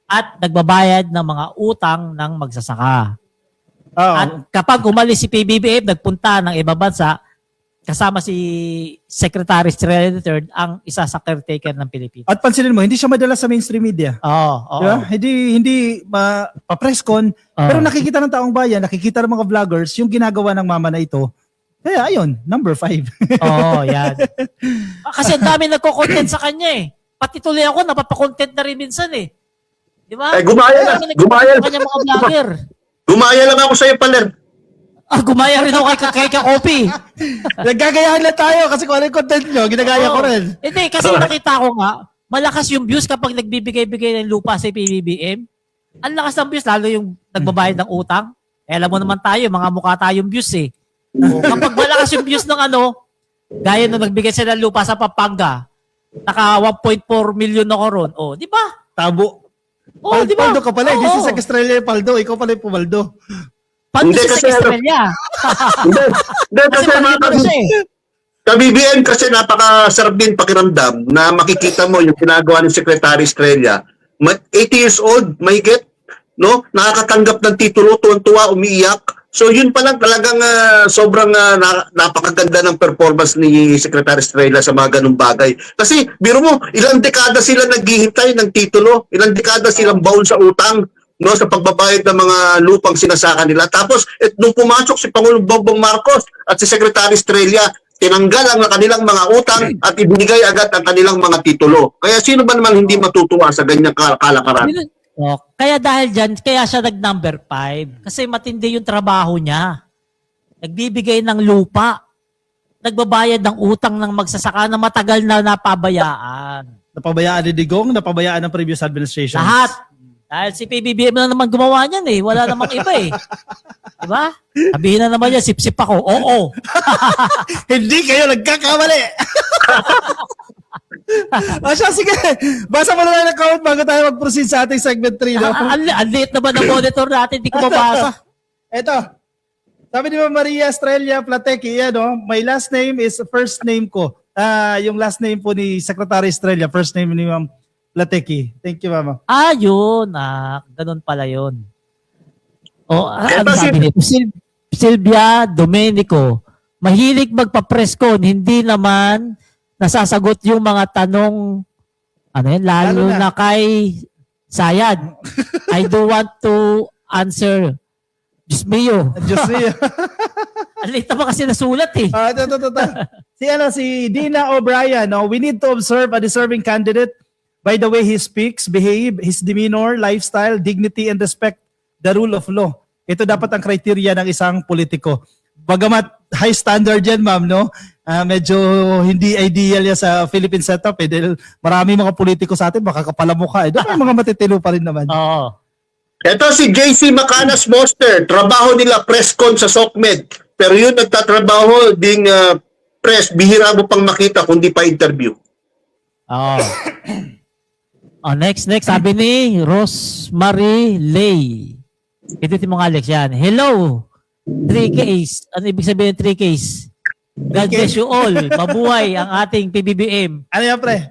at nagbabayad ng mga utang ng magsasaka. At kapag umalis si PBBM, nagpunta ng ibang bansa, kasama si Secretary Estrella III ang isa sa caretaker ng Pilipinas. At pansinin mo, hindi siya madala sa mainstream media. Oo. Diba? Hindi pa-press con, pero nakikita ng taong bayan, nakikita ng mga vloggers yung ginagawa ng mama na ito. Kaya ayun, number 5. Oo, yan. Kasi ang dami nagko-content sa kanya eh. Pati tuloy ako, napapakontent na rin minsan eh. Di ba? Gumaya na. Gumaya Kanya mga vlogger. Gumaya lang ako sa iyo, Paler. Gumaya rin ako kay Kakopi. Nagkagayahan lang tayo kasi kung ano yung content nyo, ginagaya ko rin. Hindi, kasi nakita ko nga, malakas yung views kapag nagbibigay-bigay ng lupa sa PBBM. Ang lakas ng views, lalo yung nagbabayad ng utang. Eh, alam mo naman tayo, mga mukha tayong views eh. O, kapag malakas yung views ng gaya nung nagbigay sila ng lupa sa Pampanga, naka 1.4 million ako ron. O, di ba? Tabo. O, di ba? Paldo ka pala. This is Estrella Paldo. Ikaw pala yung pumaldo. Pando Hindi, siya kasi sa Estrella. Hindi, Kasi kasi mga maliit na siya eh. ka-BBM kasi napakasarap din pakiramdam na makikita mo yung ginagawa ng Secretary Estrella. 80 years old, mahigit, no? Nakakatanggap ng titulo, tuwan-tuwa, umiiyak. So yun pa lang talagang sobrang napakaganda ng performance ni Secretary Estrella sa mga ganung bagay. Kasi biro mo, ilang dekada sila naghihintay ng titulo, ilang dekada silang baon sa utang, no, sa pagbabayad ng mga lupang sinasaka nila. Tapos nung pumasok si Pangulong Bongbong Marcos at si Secretary Estrella, tinanggal ang kanilang mga utang at ibinigay agad ang kanilang mga titulo. Kaya sino ba naman hindi matutuwa sa ganyang kalakaran? O, kaya dahil dyan, kaya siya nag-number 5. Kasi matindi yung trabaho niya. Nagbibigay ng lupa. Nagbabayad ng utang ng magsasaka na matagal na napabayaan. Napabayaan ni Digong, napabayaan ng previous administration. Lahat. Dahil si PBBM na naman gumawa niyan eh. Wala namang iba eh. Diba? Sabihin na naman niya, sip-sip ako. Oo. Hindi kayo nagkakamali. Siya, sige. Basa mo na lang ng comment bago tayo mag-proceed sa ating segment 3. No? Ang liit naman ng monitor natin. Hindi ko mabasa. Ito. Sabi ni Maria Estrella Platequi, my last name is first name ko. Yung last name po ni Secretary Estrella, first name ni Ma'am Platequi. Thank you, Mama. Yun. Ganun pala yun. Ano Eto, sabi nito? Silvia Domenico, mahilig magpa-press-con, hindi naman nasasagot yung mga tanong, lalo na kay Sayad. I do want to answer. Diyos mio. Diyos niyo. Ang liit naman kasi nasulat eh. Ito. Si Dina O'Brien, we need to observe a deserving candidate by the way he speaks, behave, his demeanor, lifestyle, dignity, and respect the rule of law. Ito dapat ang criteria ng isang politiko. Bagamat high standard yan, ma'am, no? Medyo hindi ideal yan sa Philippine setup eh. Dahil marami mga politiko sa atin, makakapala mukha eh. Doon may mga matitino pa rin naman. Oo. Ito si JC Macanas Monster, trabaho nila press con sa SOCMED. Pero yun nagtatrabaho ding press, bihira mo pang makita kundi pa interview. Oo. Next, sabi ni Rosemary Lay. Itutin mo nga, Alex, yan. Hello, 3Ks. Ano ibig sabihin ng 3Ks? God bless you all. Mabuhay ang ating PBBM. Ano yan, pre?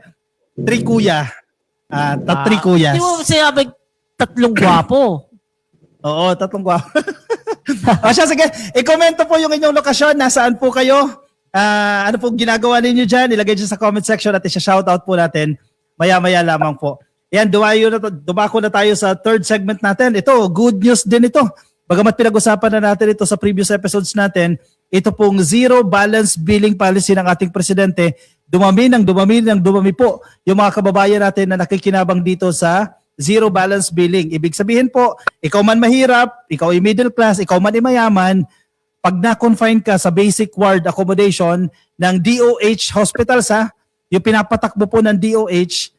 Tri kuya. Tri kuyas. Di mo sinabing tatlong gwapo. Oo, tatlong gwapo. Siya, sige. I-komento po yung inyong lokasyon. Nasaan po kayo? Ano pong ginagawa ninyo dyan? Ilagay dyan sa comment section at isa-shoutout po natin. Maya-maya lamang po. Yan, dumako na tayo sa third segment natin. Ito, good news din ito. Bagamat pinag-usapan na natin ito sa previous episodes natin, ito pong zero balance billing policy ng ating presidente, dumami po yung mga kababayan natin na nakikinabang dito sa zero balance billing. Ibig sabihin po, ikaw man mahirap, ikaw ay middle class, ikaw man ay mayaman, pag na-confine ka sa basic ward accommodation ng DOH hospitals, yung pinapatakbo po ng DOH,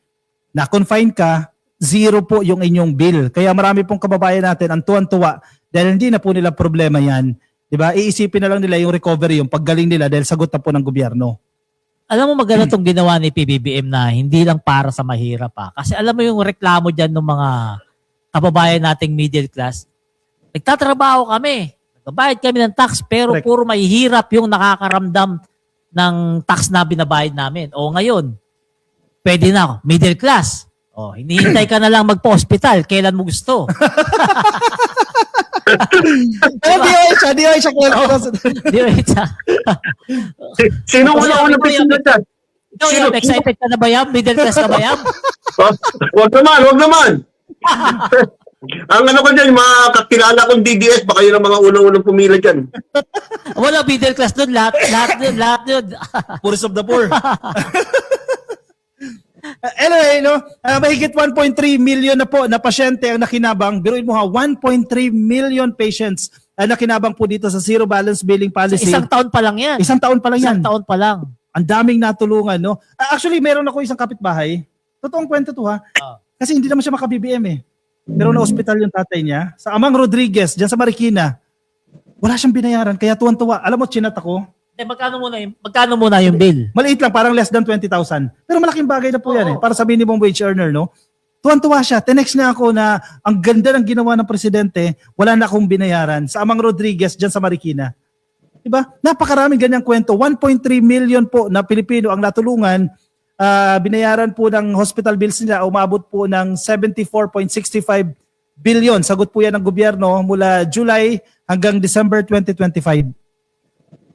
na-confine ka, zero po yung inyong bill. Kaya marami pong kababayan natin ang tuwan-tuwa dahil hindi na po nila problema yan. Diba? Iisipin na lang nila yung recovery, yung paggaling nila dahil sagot na po ng gobyerno. Alam mo maganda itong ginawa ni PBBM na hindi lang para sa mahirap Kasi alam mo yung reklamo dyan ng mga kababayan nating middle class. Nagtatrabaho kami. Nagbabayad kami ng tax pero Correct. puro mahihirap yung nakakaramdam ng tax na binabayad namin. O ngayon, pwede na, middle class. Hinihintay ka na lang magpa-hospital. Kailan mo gusto? DOH, DOH. Sino unang pisina dyan? Ikaw, Yam, excited ka na ba Yam? Middle class ka ba Yam? Wag naman. Ang ko dyan, yung mga kakilala kong DDS, baka yun ang mga unang-unang pumila dyan. Wala middle class doon. Lahat yun. Poorest of the poor. Anyway, mahigit 1.3 million na po na pasyente ang nakinabang. Biruin mo 1.3 million patients ang nakinabang po dito sa zero balance billing policy. Isang taon pa lang yan. Isang taon pa lang yan. Isang taon pa lang. Ang daming natulungan, no? Actually, meron ako isang kapitbahay. Totoong kwento to, ha? Kasi hindi naman siya maka-BBM, eh. pero na hospital yung tatay niya. Sa Amang Rodriguez, dyan sa Marikina, wala siyang binayaran, kaya tuwan-tuwa. Alam mo, chinat ako. Magkano muna yung bill? Maliit lang, parang less than 20,000. Pero malaking bagay na po yan para sa minimum wage earner, no? Tuwan-tuwa siya. Tinext niya ako na ang ganda ng ginawa ng presidente, wala na akong binayaran. Sa Amang Rodriguez, dyan sa Marikina. Diba? Napakaraming ganyang kwento. 1.3 million po na Pilipino ang natulungan. Binayaran po ng hospital bills nila, umabot po ng 74.65 billion. Sagot po yan ng gobyerno mula July hanggang December 2025.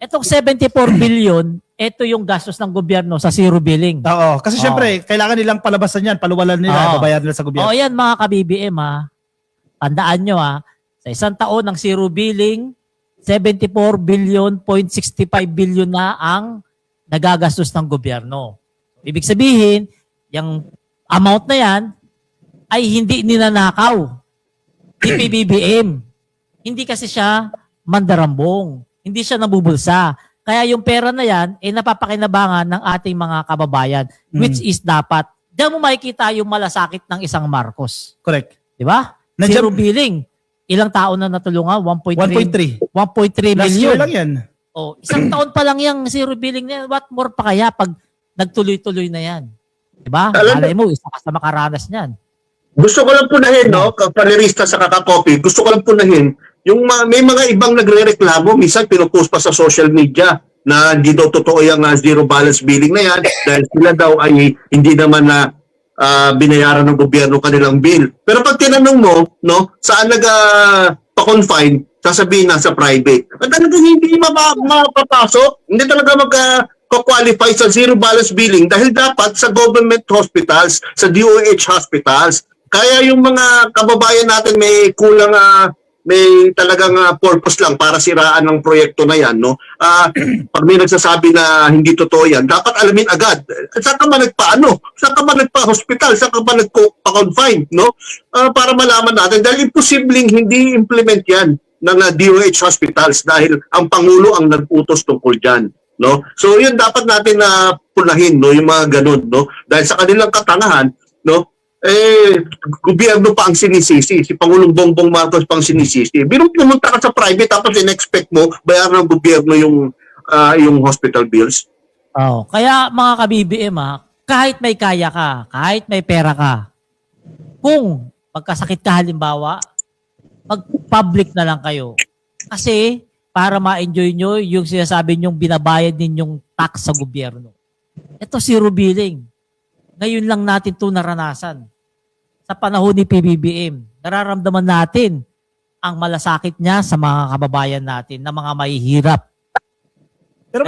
Etong 74 billion, ito yung gastos ng gobyerno sa zero billing. Oo, kasi syempre, kailangan nilang palabasan yan, paluwalan nila, babayaran nila sa gobyerno. Yan mga ka-BBM tandaan nyo sa isang taon ng zero billing, 74 billion, 0.65 billion na ang nagagastos ng gobyerno. Ibig sabihin, yung amount na yan ay hindi ninanakaw ni PBBM. Hindi kasi siya mandarambong. Hindi siya nabubulsa. Kaya yung pera na yan ay napapakinabangan ng ating mga kababayan, which is dapat. Diyan mo makikita yung malasakit ng isang Marcos. Correct. Di ba? Zero billing. Ilang taon na natulungan? 1.3 Last million. year lang yan. Isang taon pa lang yung zero billing na yan. What more pa kaya pag nagtuloy-tuloy na yan? Diba? Alay mo, isa ka sa makaranas niyan. Gusto ko lang punahin, no, panelista sa Kakakopi, gusto ko lang punahin, yung may mga ibang nagre-reklamo, minsan pinupost pa sa social media na hindi daw totoo yung zero balance billing na yan dahil sila daw ay hindi naman na binayaran ng gobyerno kanilang bill. Pero pag tinanong mo, no, saan pa-confine, sasabihin na sa private. At talagang hindi mapapasok, hindi talaga qualify sa zero balance billing dahil dapat sa government hospitals, sa DOH hospitals. Kaya yung mga kababayan natin may kulang, may talagang purpose lang para siraan ng proyekto na yan, no? Pag may nagsasabi na hindi totoo yan, dapat alamin agad. Saan ka ba nagpaano? Saan ka ba nagpa-hospital? Saan ka ba nagpa-confine, no? Para malaman natin dahil imposibleng hindi implement yan ng DOH hospitals dahil ang Pangulo ang nag-utos tungkol dyan, no? So yun dapat natin na punahin, no, yung mga ganun, no? Dahil sa kanilang katangahan, no, gobyerno pa ang sinisisi. Si Pangulong Bongbong Marcos pa ang sinisisi. Biro pumunta ka sa private tapos in-expect mo bayaran ng gobyerno yung hospital bills. Kaya mga ka-BBM kahit may kaya ka, kahit may pera ka, kung magkasakit ka halimbawa, mag-public na lang kayo. Kasi para ma-enjoy nyo yung sinasabi nyong binabayad ninyong tax sa gobyerno. Ito zero billing. Ngayon lang natin ito naranasan. Sa panahon ni PBBM, nararamdaman natin ang malasakit niya sa mga kababayan natin na mga mahihirap. Pero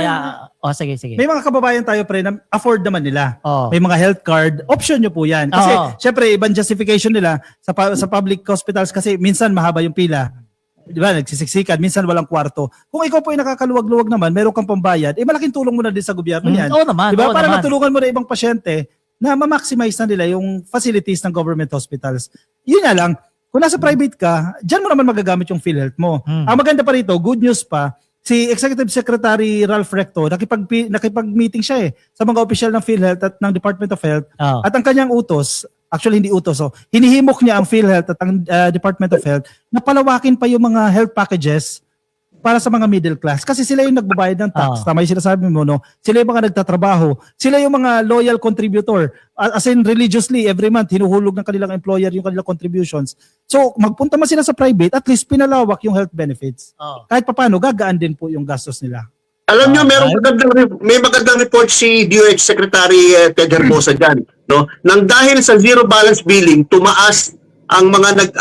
sige. may mga kababayan tayo pre na afford naman nila. May mga health card, option nyo po yan. Kasi syempre ibang justification nila sa public hospitals kasi minsan mahaba yung pila. Di ba, nagsisiksikan, minsan walang kwarto. Kung ikaw po ay nakakaluwag-luwag naman, meron kang pambayad, malaking tulong mo na din sa gobyerno yan. Oo naman. Di ba? Para naman. matulungan mo na ibang pasyente na ma-maximize na nila yung facilities ng government hospitals. Yun nga lang, kung nasa private ka, dyan mo naman magagamit yung PhilHealth mo. Ang maganda pa rito, good news pa, si Executive Secretary Ralph Recto, nakipag-meeting siya sa mga opisyal ng PhilHealth at ng Department of Health. At ang kanyang utos, actually hindi utos, hinihimok niya ang PhilHealth at ang Department of Health na palawakin pa yung mga health packages para sa mga middle class. Kasi sila yung nagbabayad ng tax. Tama yung sinasabi mo, no? Sila yung mga nagtatrabaho. Sila yung mga loyal contributor. As in, religiously, every month, hinuhulog ng kanilang employer yung kanilang contributions. So, magpunta man sila sa private, at least pinalawak yung health benefits. Kahit papaano, gagaan din po yung gastos nila. Alam nyo, may magandang report si DOH Secretary Ted Herbosa dyan, no? Nang dahil sa zero balance billing, tumaas ang mga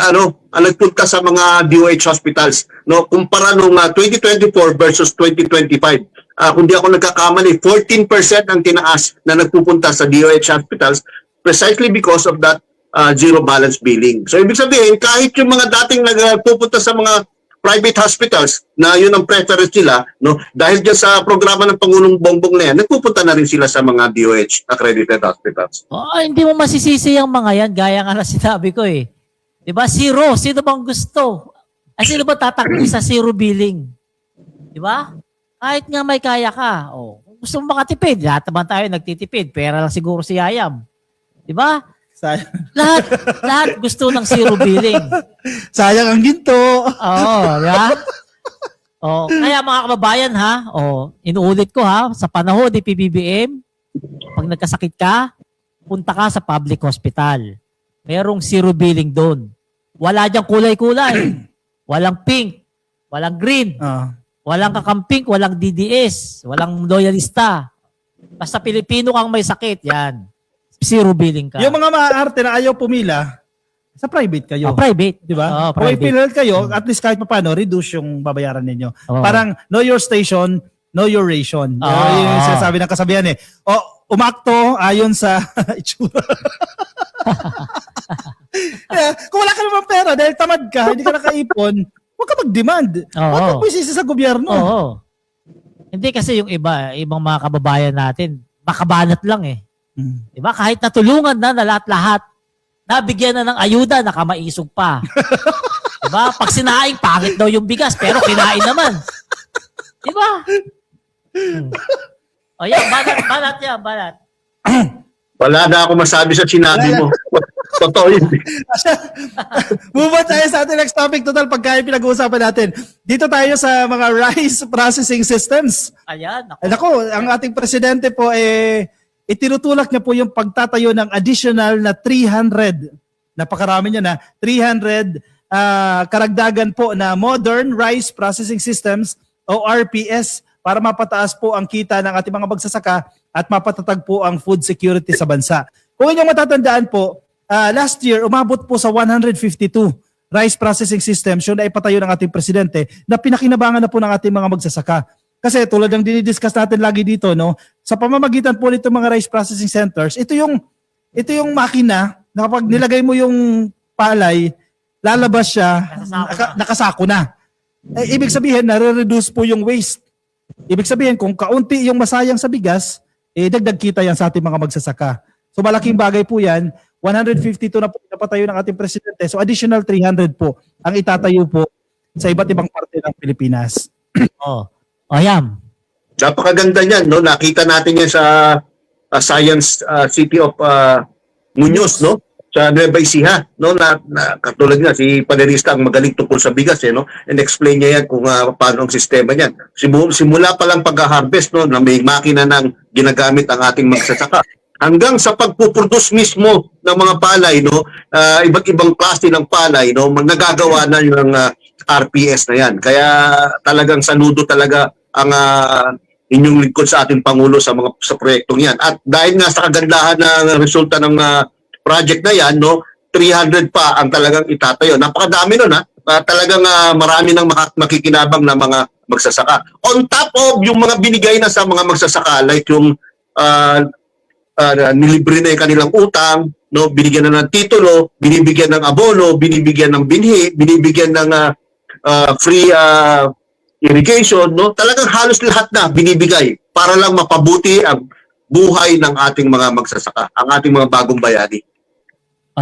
nagpunta sa mga DOH hospitals, no, kumpara nung 2024 versus 2025. Kung di ako nagkakamali, 14% ang tinaas na nagpupunta sa DOH hospitals precisely because of that zero balance billing. So ibig sabihin, kahit yung mga dating nagpupunta sa mga private hospitals na yun ang preference nila, no, dahil dyan sa programa ng Pangulong Bongbong na yan, nagpupunta na rin sila sa mga DOH accredited hospitals. Hindi mo masisisi ang mga yan, gaya nga na sinabi ko Diba? Zero. Sino bang gusto? Sino ba tatakbo sa zero billing? Diba? Kahit nga may kaya ka. Kung gusto mo makatipid, lahat naman tayo nagtitipid. Pera lang siguro si Yayam. Diba? Lahat gusto ng zero billing. Sayang ang ginto. Oo, di ba? Oh, kaya mga kababayan ha, inuulit ko ha, sa panahon ni PBBM, pag nagkasakit ka, punta ka sa public hospital. Merong zero billing doon. Wala diyang kulay-kulay. Walang pink, walang green, walang kakamping, walang DDS, walang loyalista. Basta Pilipino kang may sakit, yan. Zero billing ka. Yung mga maaarte na ayaw pumila, sa private kayo. Private. Di ba? Oh, Kung private. ipinil kayo, at least kahit paano, reduce yung babayaran ninyo. Oo. Parang, know your station, know your ration. Oo. Yung sinasabi ng kasabihan eh. Umakto ayon sa itsura. Kung wala ka naman pera, dahil tamad ka, hindi ka nakaipon, huwag ka mag-demand. Oo. Huwag magpwisisi sa gobyerno. Oo. Hindi kasi yung ibang mga kababayan natin, makabanat lang eh. Diba? Kahit natulungan na lahat-lahat, nabigyan na ng ayuda, nakamaisog pa. Diba? Pag sinaing, pangit daw yung bigas, pero kinain naman. Diba? O yan, banat yan, banat. Wala na ako masabi sa sinabi mo. Totoo yun. Move on tayo sa ating next topic. Total, pagkain pinag-uusapan natin. Dito tayo sa mga rice processing systems. Ayan. Ako, ang ating presidente po, itinutulak niya po yung pagtatayo ng additional na 300, napakarami niya na, 300 karagdagan po na modern rice processing systems o RPS para mapataas po ang kita ng ating mga magsasaka at mapatatag po ang food security sa bansa. Kung inyong matatandaan po, last year, umabot po sa 152 rice processing systems yung naipatayo ng ating presidente na pinakinabangan na po ng ating mga magsasaka. Kasi tulad ng dinidiscuss natin lagi dito, no, sa pamamagitan po nito mga rice processing centers, ito yung makina na kapag nilagay mo yung palay, lalabas siya, nakasako na. Ibig sabihin, nare-reduce po yung waste. Ibig sabihin, kung kaunti yung masayang sa bigas, dagdag kita yan sa ating mga magsasaka. So malaking bagay po yan. 152 na po napatayo ng ating presidente. So additional 300 po ang itatayo po sa iba't ibang parte ng Pilipinas. O yan. Napakaganda niyan, no? Nakita natin yan sa Science City of Muñoz, no? Sa Nueva Ecija, no? Katulad nga, si Panerista ang magaling tungkol sa bigas, no? And explain niya yan kung paano ang sistema niyan. Simula pa lang pag-harvest, no? Na may makina nang ginagamit ang ating magsasaka. Hanggang sa pagpuproduce mismo ng mga palay, no? Iba't ibang klase ng palay, no? Nagagawa na yung RPS na yan. Kaya talagang saludo talaga ang inyong lingkod sa ating Pangulo sa proyektong yan. At dahil nga sa kagandahan ng resulta ng project na yan, no, 300 pa ang talagang itatayo. Napakadami nun, ha? Talagang marami nang makikinabang na mga magsasaka. On top of yung mga binigay na sa mga magsasaka, like yung nilibre na yung kanilang utang, no, binigyan na ng titulo, binibigyan ng abono, binibigyan ng binhi, binibigyan ng free irrigation, no? Talagang halos lahat na binibigay para lang mapabuti ang buhay ng ating mga magsasaka, ang ating mga bagong bayani.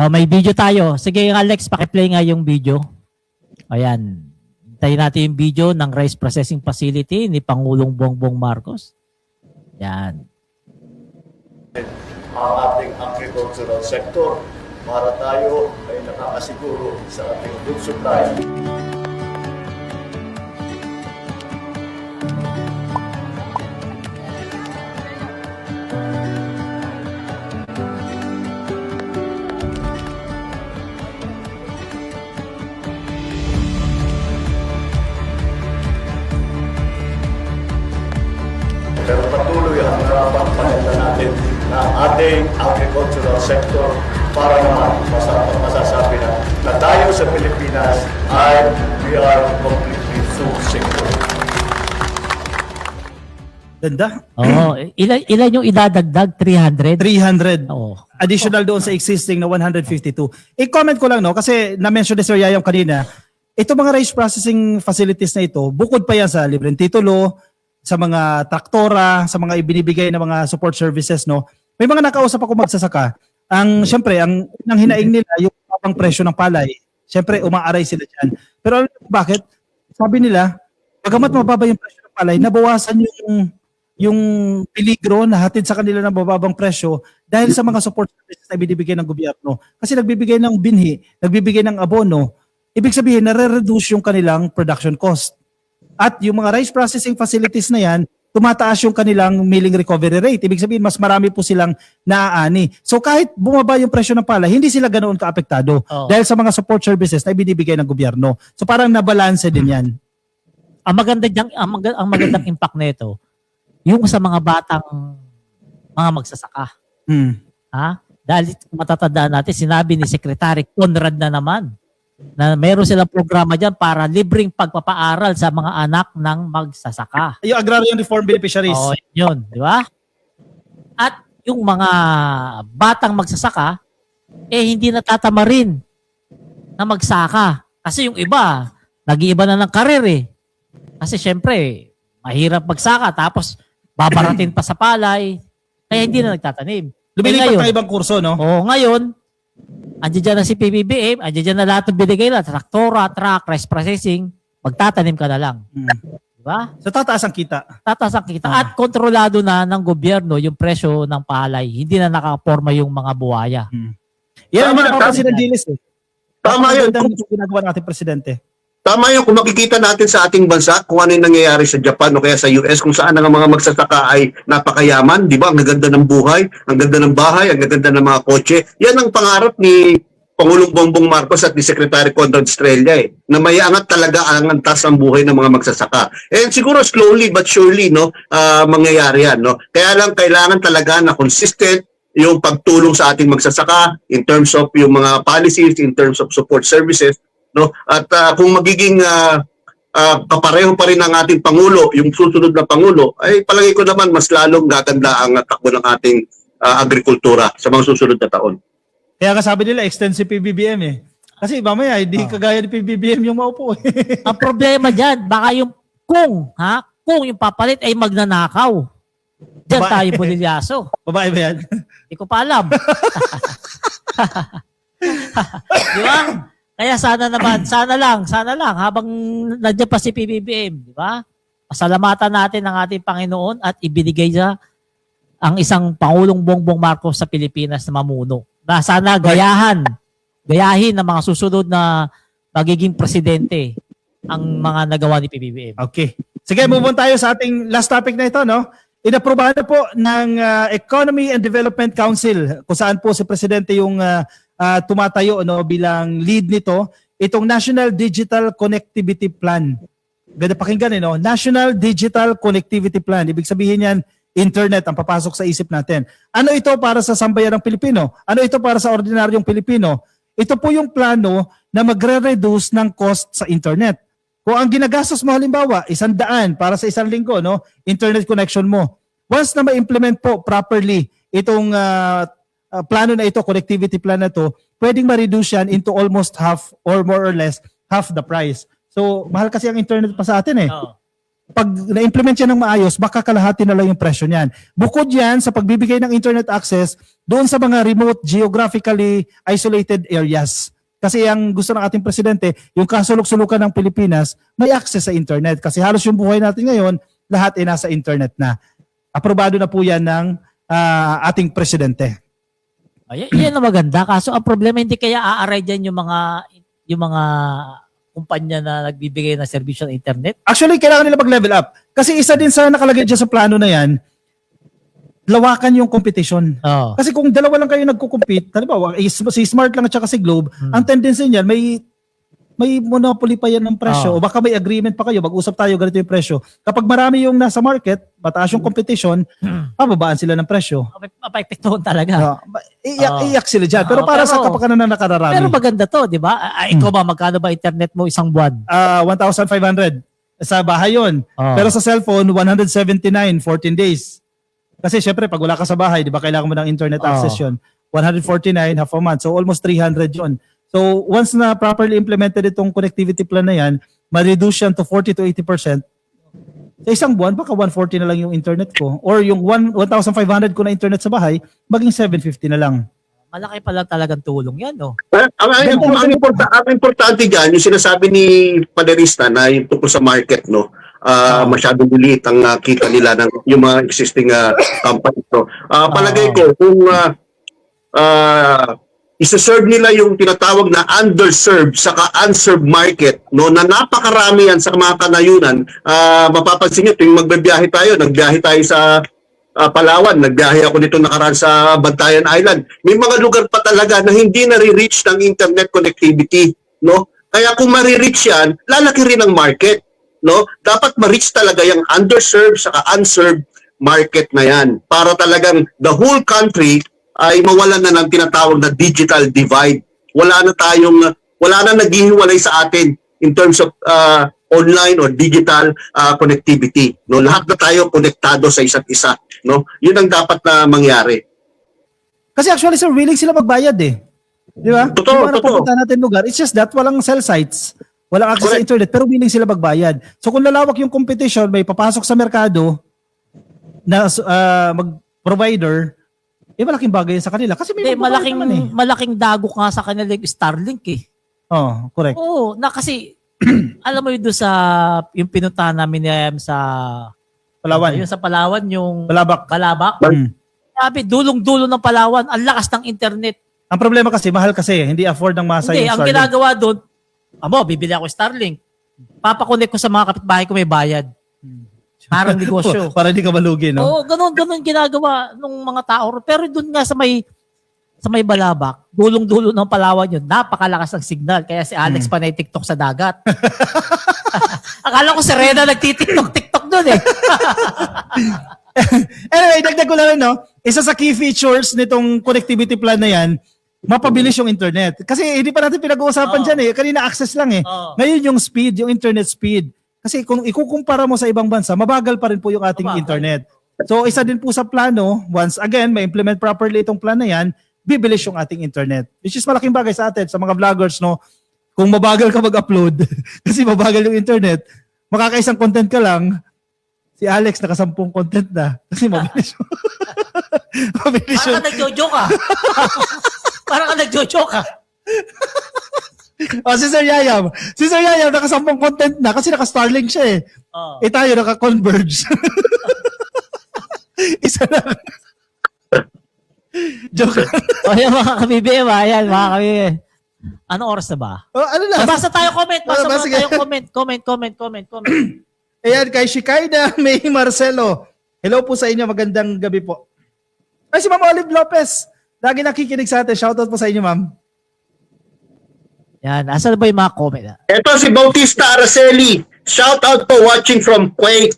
May video tayo. Sige, Alex, pakiplay nga yung video. Ayan. Hintayin natin yung video ng rice processing facility ni Pangulong Bongbong Marcos. Yan. Ang ating agricultural sector para tayo ay nakakasiguro sa ating food supply. Pero patuloy ang napagpakita natin na ating agricultural sector para naman masasabi na tayo sa Pilipinas ay we are completely food sector. Ganda. Ilan yung idadagdag? 300? 300. Oo. Additional doon sa existing na 152. I-comment ko lang, no, kasi na-mention ni Sir Yayam kanina, itong mga rice processing facilities na ito, bukod pa yan sa libreng titulo, sa mga traktora, sa mga ibinibigay na mga support services, no. May mga nakausap ako magsasaka. Siyempre, ang hinaing nila yung mababang presyo ng palay. Siyempre, umaaray sila diyan. Pero alam mo bakit? Sabi nila, bagamat mababa yung presyo ng palay, nabawasan yung peligro na hatid sa kanila ng mababang presyo dahil sa mga support services na binibigay ng gobyerno. Kasi nagbibigay ng binhi, nagbibigay ng abono, ibig sabihin nare-reduce yung kanilang production cost. At yung mga rice processing facilities na yan, tumataas yung kanilang milling recovery rate. Ibig sabihin, mas marami po silang naaani. So kahit bumaba yung presyo ng palay, hindi sila ganoon kaapektado dahil sa mga support services na ibinibigay ng gobyerno. So parang nabalanse din yan. Ang magandang impact nito, yung sa mga batang mga magsasaka. Ha? Dahil matatandaan natin, sinabi ni Secretary Conrad na naman na meron silang programa dyan para libreng pagpapaaral sa mga anak ng magsasaka. Yung agrarian reform beneficiaries. Oo, yun, di ba? At yung mga batang magsasaka, hindi natatama rin na magsaka. Kasi yung iba, nag-iiba na ng karir eh. Kasi syempre, mahirap magsaka tapos babaratin pa sa palay, kaya hindi na nagtatanim. Lumilipat ng ibang kurso, no? Oo, ngayon, andiyan dyan na si PBBM, andiyan dyan na lahat ng binigay na, traktora, truck, rice processing, magtatanim ka na lang. Diba? So tataas ang kita. Tataas ang kita. At kontrolado na ng gobyerno yung presyo ng palay. Hindi na nakaporma yung mga buwaya. Yan ang Tama, napapansin ng Dilis eh. Tama yun. Ang ginagawa ng ating presidente. Tama yun, kung makikita natin sa ating bansa kung ano yung nangyayari sa Japan o kaya sa US, kung saan ang mga magsasaka ay napakayaman, di ba? Ang gaganda ng buhay, ang ganda ng bahay, ang gaganda ng mga kotse. Yan ang pangarap ni Pangulong Bongbong Marcos at ni Secretary Conrad Estrella na may angat talaga ang antas ang buhay ng mga magsasaka. And siguro slowly but surely mangyayari yan, no? Kaya lang kailangan talaga na consistent yung pagtulong sa ating magsasaka in terms of yung mga policies, in terms of support services, no? At kung magiging kapareho pa rin ang ating Pangulo, yung susunod na Pangulo, ay palagay ko naman mas lalong gaganda ang takbo ng ating agrikultura sa mga susunod na taon. Kaya nga sabi nila, extensive PBBM eh. Kasi mamaya, hindi kagaya ni PBBM yung maupo eh. Ang problema dyan, baka yung kung yung papalit ay magnanakaw. Diyan Babae. tayo bulilyaso. Babae ba yan? Hindi ko pa alam. Di ba? Kaya sana lang, habang nandiyan pa si PBBM, di ba? Pasalamatan natin ang ating Panginoon at ibinigay niya ang isang Pangulong Bongbong Marcos sa Pilipinas na mamuno. Na sana gayahin ng mga susunod na magiging presidente ang mga nagawa ni PBBM. Okay. Sige, move on tayo sa ating last topic na ito, no? Inaprubahan na po ng Economy and Development Council kung saan po si Presidente yung tumatayo bilang lead nito, itong National Digital Connectivity Plan. Ganda pakinggan no? National Digital Connectivity Plan. Ibig sabihin yan, internet ang papasok sa isip natin. Ano ito para sa sambayan ng Pilipino? Ano ito para sa ordinaryong Pilipino? Ito po yung plano na magre-reduce ng cost sa internet. Kung ang ginagastos mo halimbawa, 100 para sa isang linggo, no? Internet connection mo. Once na ma-implement po properly itong plano na ito, connectivity plan na ito, pwedeng ma-reduce yan into almost half or more or less half the price. So, mahal kasi ang internet pa sa atin eh. Oh. Pag na-implement yan ng maayos, baka kalahati na lang yung presyo niyan. Bukod yan sa pagbibigay ng internet access doon sa mga remote, geographically isolated areas. Kasi ang gusto ng ating presidente, yung kasulok-sulukan ng Pilipinas, may access sa internet. Kasi halos yung buhay natin ngayon, lahat ay nasa internet na. Aprobado na po yan ng ating presidente. Yan ang maganda. Kaso ang problema, hindi kaya aaray dyan yung mga kumpanya na nagbibigay ng serbisyo ng internet. Actually, kailangan nila mag-level up. Kasi isa din sa nakalagay dyan sa plano na yan, lawakan yung competition. Oh. Kasi kung dalawa lang kayo nagko-compete, halimbawa, si Smart lang at saka si Globe, ang tendency niyan, may monopoly pa yan ng presyo o baka may agreement pa kayo, mag-usap tayo, ganito yung presyo. Kapag marami yung nasa market, mataas yung competition, pababaan sila ng presyo. Mapapektuhan talaga. Iyak sila dyan. Pero para sa kapakanan na nakararami. Pero maganda to, di ba? Ikaw ba, magkano ba internet mo isang buwan? 1,500. Sa bahay yun. Pero sa cellphone, 179, 14 days. Kasi syempre, pag wala ka sa bahay, di ba, kailangan mo ng internet access yun. 149, half a month. So almost 300 yun. So once na properly implemented itong connectivity plan na yan, ma-reduce yan to 40 to 80%. Sa isang buwan, baka 140 na lang yung internet ko. Or yung 1,500 ko na internet sa bahay, maging 750 na lang. Malaki pa lang talagang tulong yan, no? Ang importante dyan, yung sinasabi ni Paderista na yung tungkol sa market, no? masyadong maliit ang kita nila ng yung mga existing companies. So, palagay ko kung isa-serve nila yung tinatawag na underserved saka unserved market, no, na napakarami yan sa mga kanayunan. Mapapansin nyo, tuwing magbibiyahe tayo, nagbiyahe tayo sa Palawan, nagbiyahe ako nito nakaraan sa Bantayan Island. May mga lugar pa talaga na hindi nare-reach ng internet connectivity, no? Kaya kung ma-reach yan, lalaki rin ang market, no? Dapat ma-reach talaga yung underserved saka unserved market na yan para talagang the whole country ay mawalan na ng tinatawag na digital divide. Wala na naghihiwalay sa atin in terms of online or digital connectivity. No, lahat na tayo konektado sa isa't isa, no? 'Yun ang dapat na mangyari. Kasi actually sir, willing sila magbayad eh. Di ba? Totoo, Yung mga totoo. napupunta natin lugar, it's just that walang cell sites. Walang access sa Correct. internet, pero willing sila magbayad. So kung lalawak yung competition, may papasok sa merkado na mag-provider, malaking bagay yun sa kanila. Kasi may Hindi, magbabayad naman eh. malaking dagok nga sa kanila yung Starlink eh. Oh, correct. Oo, na kasi alam mo yun doon sa yung pinuntahan namin ni sa Palawan. Yung sa Palawan, yung Balabak. Balabak. Mm. Sabi, dulong-dulo ng Palawan, ang lakas ng internet. Ang problema kasi, mahal kasi, hindi afford ng masa Hindi, yung ang Starlink. ginagawa doon, bibili ako Starlink. Papakonek ko sa mga kapitbahay ko may bayad. Parang negosyo. Para hindi ka malugi, no? Oo, ganun ginagawa ng mga tao. Pero doon nga sa may Balabak, dulong-dulo ng Palawan yun, napakalakas ng signal. Kaya si Alex panay TikTok sa dagat. Akala ko si Rena nagtitiktok doon eh. Anyway, dagdag ko lang, no? Isa sa key features nitong connectivity plan na yan, mapabilis yung internet. Kasi hindi pa natin pinag-uusapan dyan eh. Kanina access lang eh. Ngayon yung speed, yung internet speed. Kasi kung ikukumpara mo sa ibang bansa, mabagal pa rin po yung ating internet. So isa din po sa plano, once again, ma-implement properly itong plan na yan, bibilis yung ating internet. Which is malaking bagay sa atin, sa mga vloggers, no? Kung mabagal ka mag-upload, kasi mabagal yung internet, makakaisang content ka lang, si Alex nakasampung content na. Kasi mabilis yung... mabilis Parang yung... ka nagjojoke ka. Parang ka nagjojoke ka. Si Sir Yayam. Si Sir Yayam nakasampung content na kasi naka-Starlink siya eh. Eh tayo naka-Converge. Isa lang. Joke lang. O yan mga kabibim, ayan mga kabibim. Anong oras na ba? Ano lang? Basta tayo comment. Basta Basta, muna sige. tayo comment. Ayan, kay Shikaida May Marcelo. Hello po sa inyo. Magandang gabi po. Ay, si Ma'am Olive Lopez. Lagi nakikinig sa atin. Shoutout po sa inyo, ma'am. Yan, asan ba yung mga comment? Ito si Bautista Araceli. Shout out po, watching from Kuwait.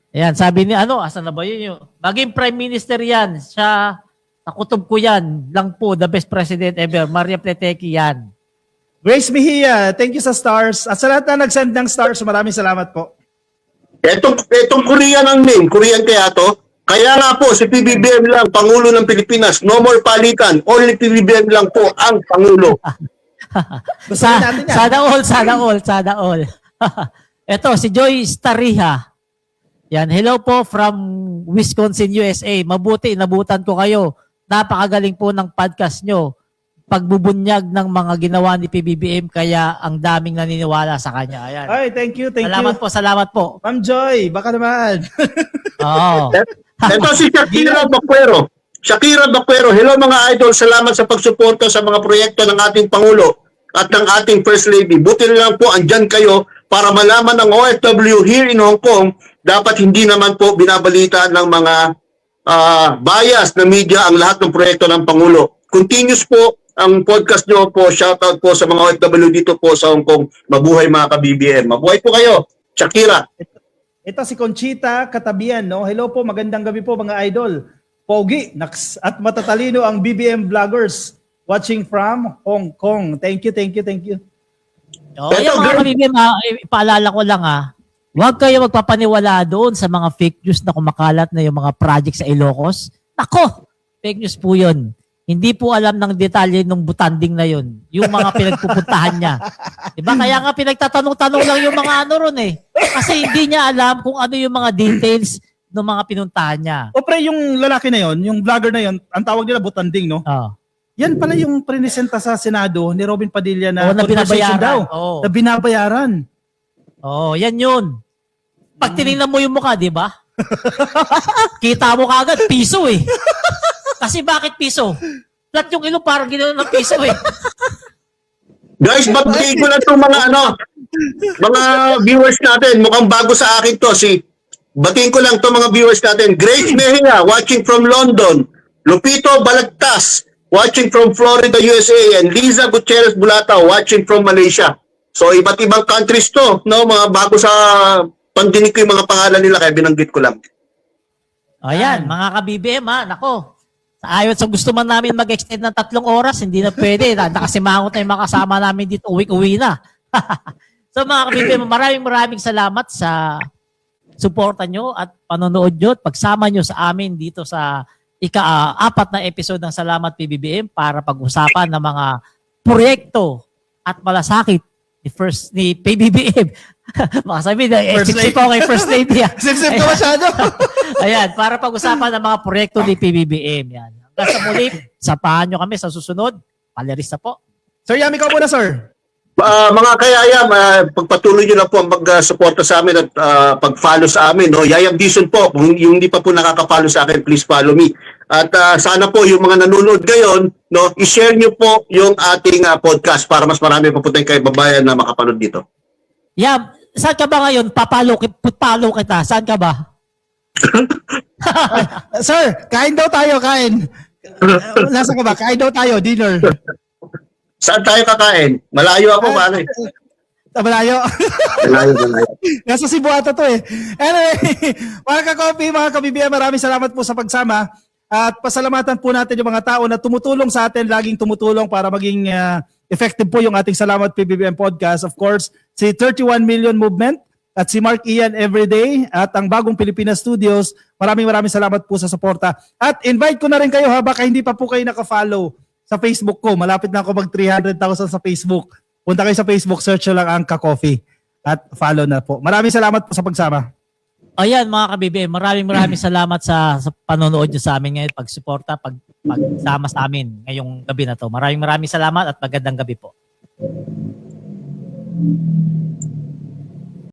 Ayan, sabi ni asan na ba yun yung maging prime minister yan. Siya, nakutob ko yan. Lang po, the best president ever. Maria Pleteki yan. Grace Mejia, thank you sa stars. At sa lahat na nag-send ng stars, maraming salamat po. Etong Korean ang name, Korean kaya to. Kaya nga po, si PBBM lang, Pangulo ng Pilipinas. No more palitan. Only PBBM lang po ang Pangulo. Gusto natin yan. Sana all. Ito, si Joy Stariha. Yan, hello po from Wisconsin, USA. Mabuti, inabutan ko kayo. Napakagaling po ng podcast nyo. Pagbubunyag ng mga ginawa ni PBBM, kaya ang daming naniniwala sa kanya. Ayan. Ay, thank you. Salamat po. Ma'am Joy, baka naman. Oo. Ito si Shakira Bacuero. Shakira Bacuero, hello mga idol. Salamat sa pagsuporta sa mga proyekto ng ating Pangulo at ng ating First Lady. Buti na lang po andyan kayo para malaman ng OFW here in Hong Kong, dapat hindi naman po binabalita ng mga bias na media ang lahat ng proyekto ng Pangulo. Continuous po ang podcast nyo po. Shoutout po sa mga OFW dito po sa Hong Kong. Mabuhay mga ka-BBM. Mabuhay po kayo. Shakira. Ito si Conchita Katabian, no? Hello po, magandang gabi po mga idol. Pogi, naks, at matatalino ang BBM vloggers watching from Hong Kong. Thank you. Oh, yung mga kabibim, ipaalala ko lang huwag kayo magpapaniwala doon sa mga fake news na kumakalat na yung mga project sa Ilocos. Nako, fake news po yun. Hindi po alam ng detalye ng butanding na yun. Yung mga pinagpupuntahan niya. Diba? Kaya nga pinagtatanong-tanong lang yung mga ron eh. Kasi hindi niya alam kung ano yung mga details ng mga pinuntahan niya. O pre, yung lalaki na yon, yung vlogger na yon, ang tawag nila butanding, no? Oh. Yan pala yung presenta sa Senado ni Robin Padilla na Na conversation binabayaran. daw. Oh. Na binabayaran. Oh, yan yun. Pag tinignan mo yung mukha, di ba? Kita mo kagad, piso eh. Kasi bakit piso? Flat yung ilong, parang gano'n ng piso eh. Guys, batiin ko lang itong mga viewers natin. Mukhang bago sa akin to. Batiin ko lang itong mga viewers natin. Grace Mejia, watching from London. Lupito Balagtas, watching from Florida, USA. And Liza Gutierrez Bulata, watching from Malaysia. So, iba't ibang countries to. No? Mga bago sa pandinig ko yung mga pangalan nila, kaya binanggit ko lang. Ayan, mga ka-BBM ha, nako. Ayon sa gusto man namin mag-extend ng 3 oras, hindi na pwede. Nakasimangot na yung mga kasama namin dito, uwi-uwi na. So mga ka-BBM, maraming salamat sa suporta nyo at panonood nyo at pagsama nyo sa amin dito sa ika-4 na episode ng Salamat PBBM para pag-usapan ng mga proyekto at malasakit ni PBBM. Baka sabihin na, sip ko kay First Lady. Sip ko masyado. Ayan, para pag-usapan ng mga proyekto ni PBBM. Yan. Hanggang sa muli, sapahan nyo kami sa susunod. Palerista po. Sir Yam, ikaw muna, sir. Mga kayayam, pagpatuloy nyo lang po ang mag-suporta sa amin at pag-follow sa amin. No? Yayam Dizon po, kung yung hindi pa po nakaka-follow sa akin, please follow me. At sana po yung mga nanonood ngayon, no, i-share nyo po yung ating podcast para mas marami pa po tayong kaibabayan na makapanood dito. Yam, saan ka ba ngayon? Papalo kita. Saan ka ba? Sir, kain daw tayo, kain. Nasa ka ba? Kain daw tayo, dinner. Saan tayo kakain? Malayo ako, paano eh? Malayo. Malayo. Nasa Cebu ata to eh. Anyway, mga ka-coffee, mga ka-BBM, maraming salamat po sa pagsama. At pasalamatan po natin yung mga tao na tumutulong sa atin, laging tumutulong para maging effective po yung ating Salamat PBBM podcast. Of course, si 31 Million Movement at si Mark Ian Everyday at ang bagong Pilipinas Studios. Maraming salamat po sa suporta. At invite ko na rin kayo ha, baka hindi pa po kayo naka-follow sa Facebook ko. Malapit na ako mag 300,000 sa Facebook. Punta kayo sa Facebook, search nyo lang ang Ka-Coffee at follow na po. Maraming salamat po sa pagsama. Ayan mga ka-BBM, maraming salamat sa panonood nyo sa amin ngayon, pagsuporta, pagsama sa amin ngayong gabi na to. Maraming salamat at magandang gabi po.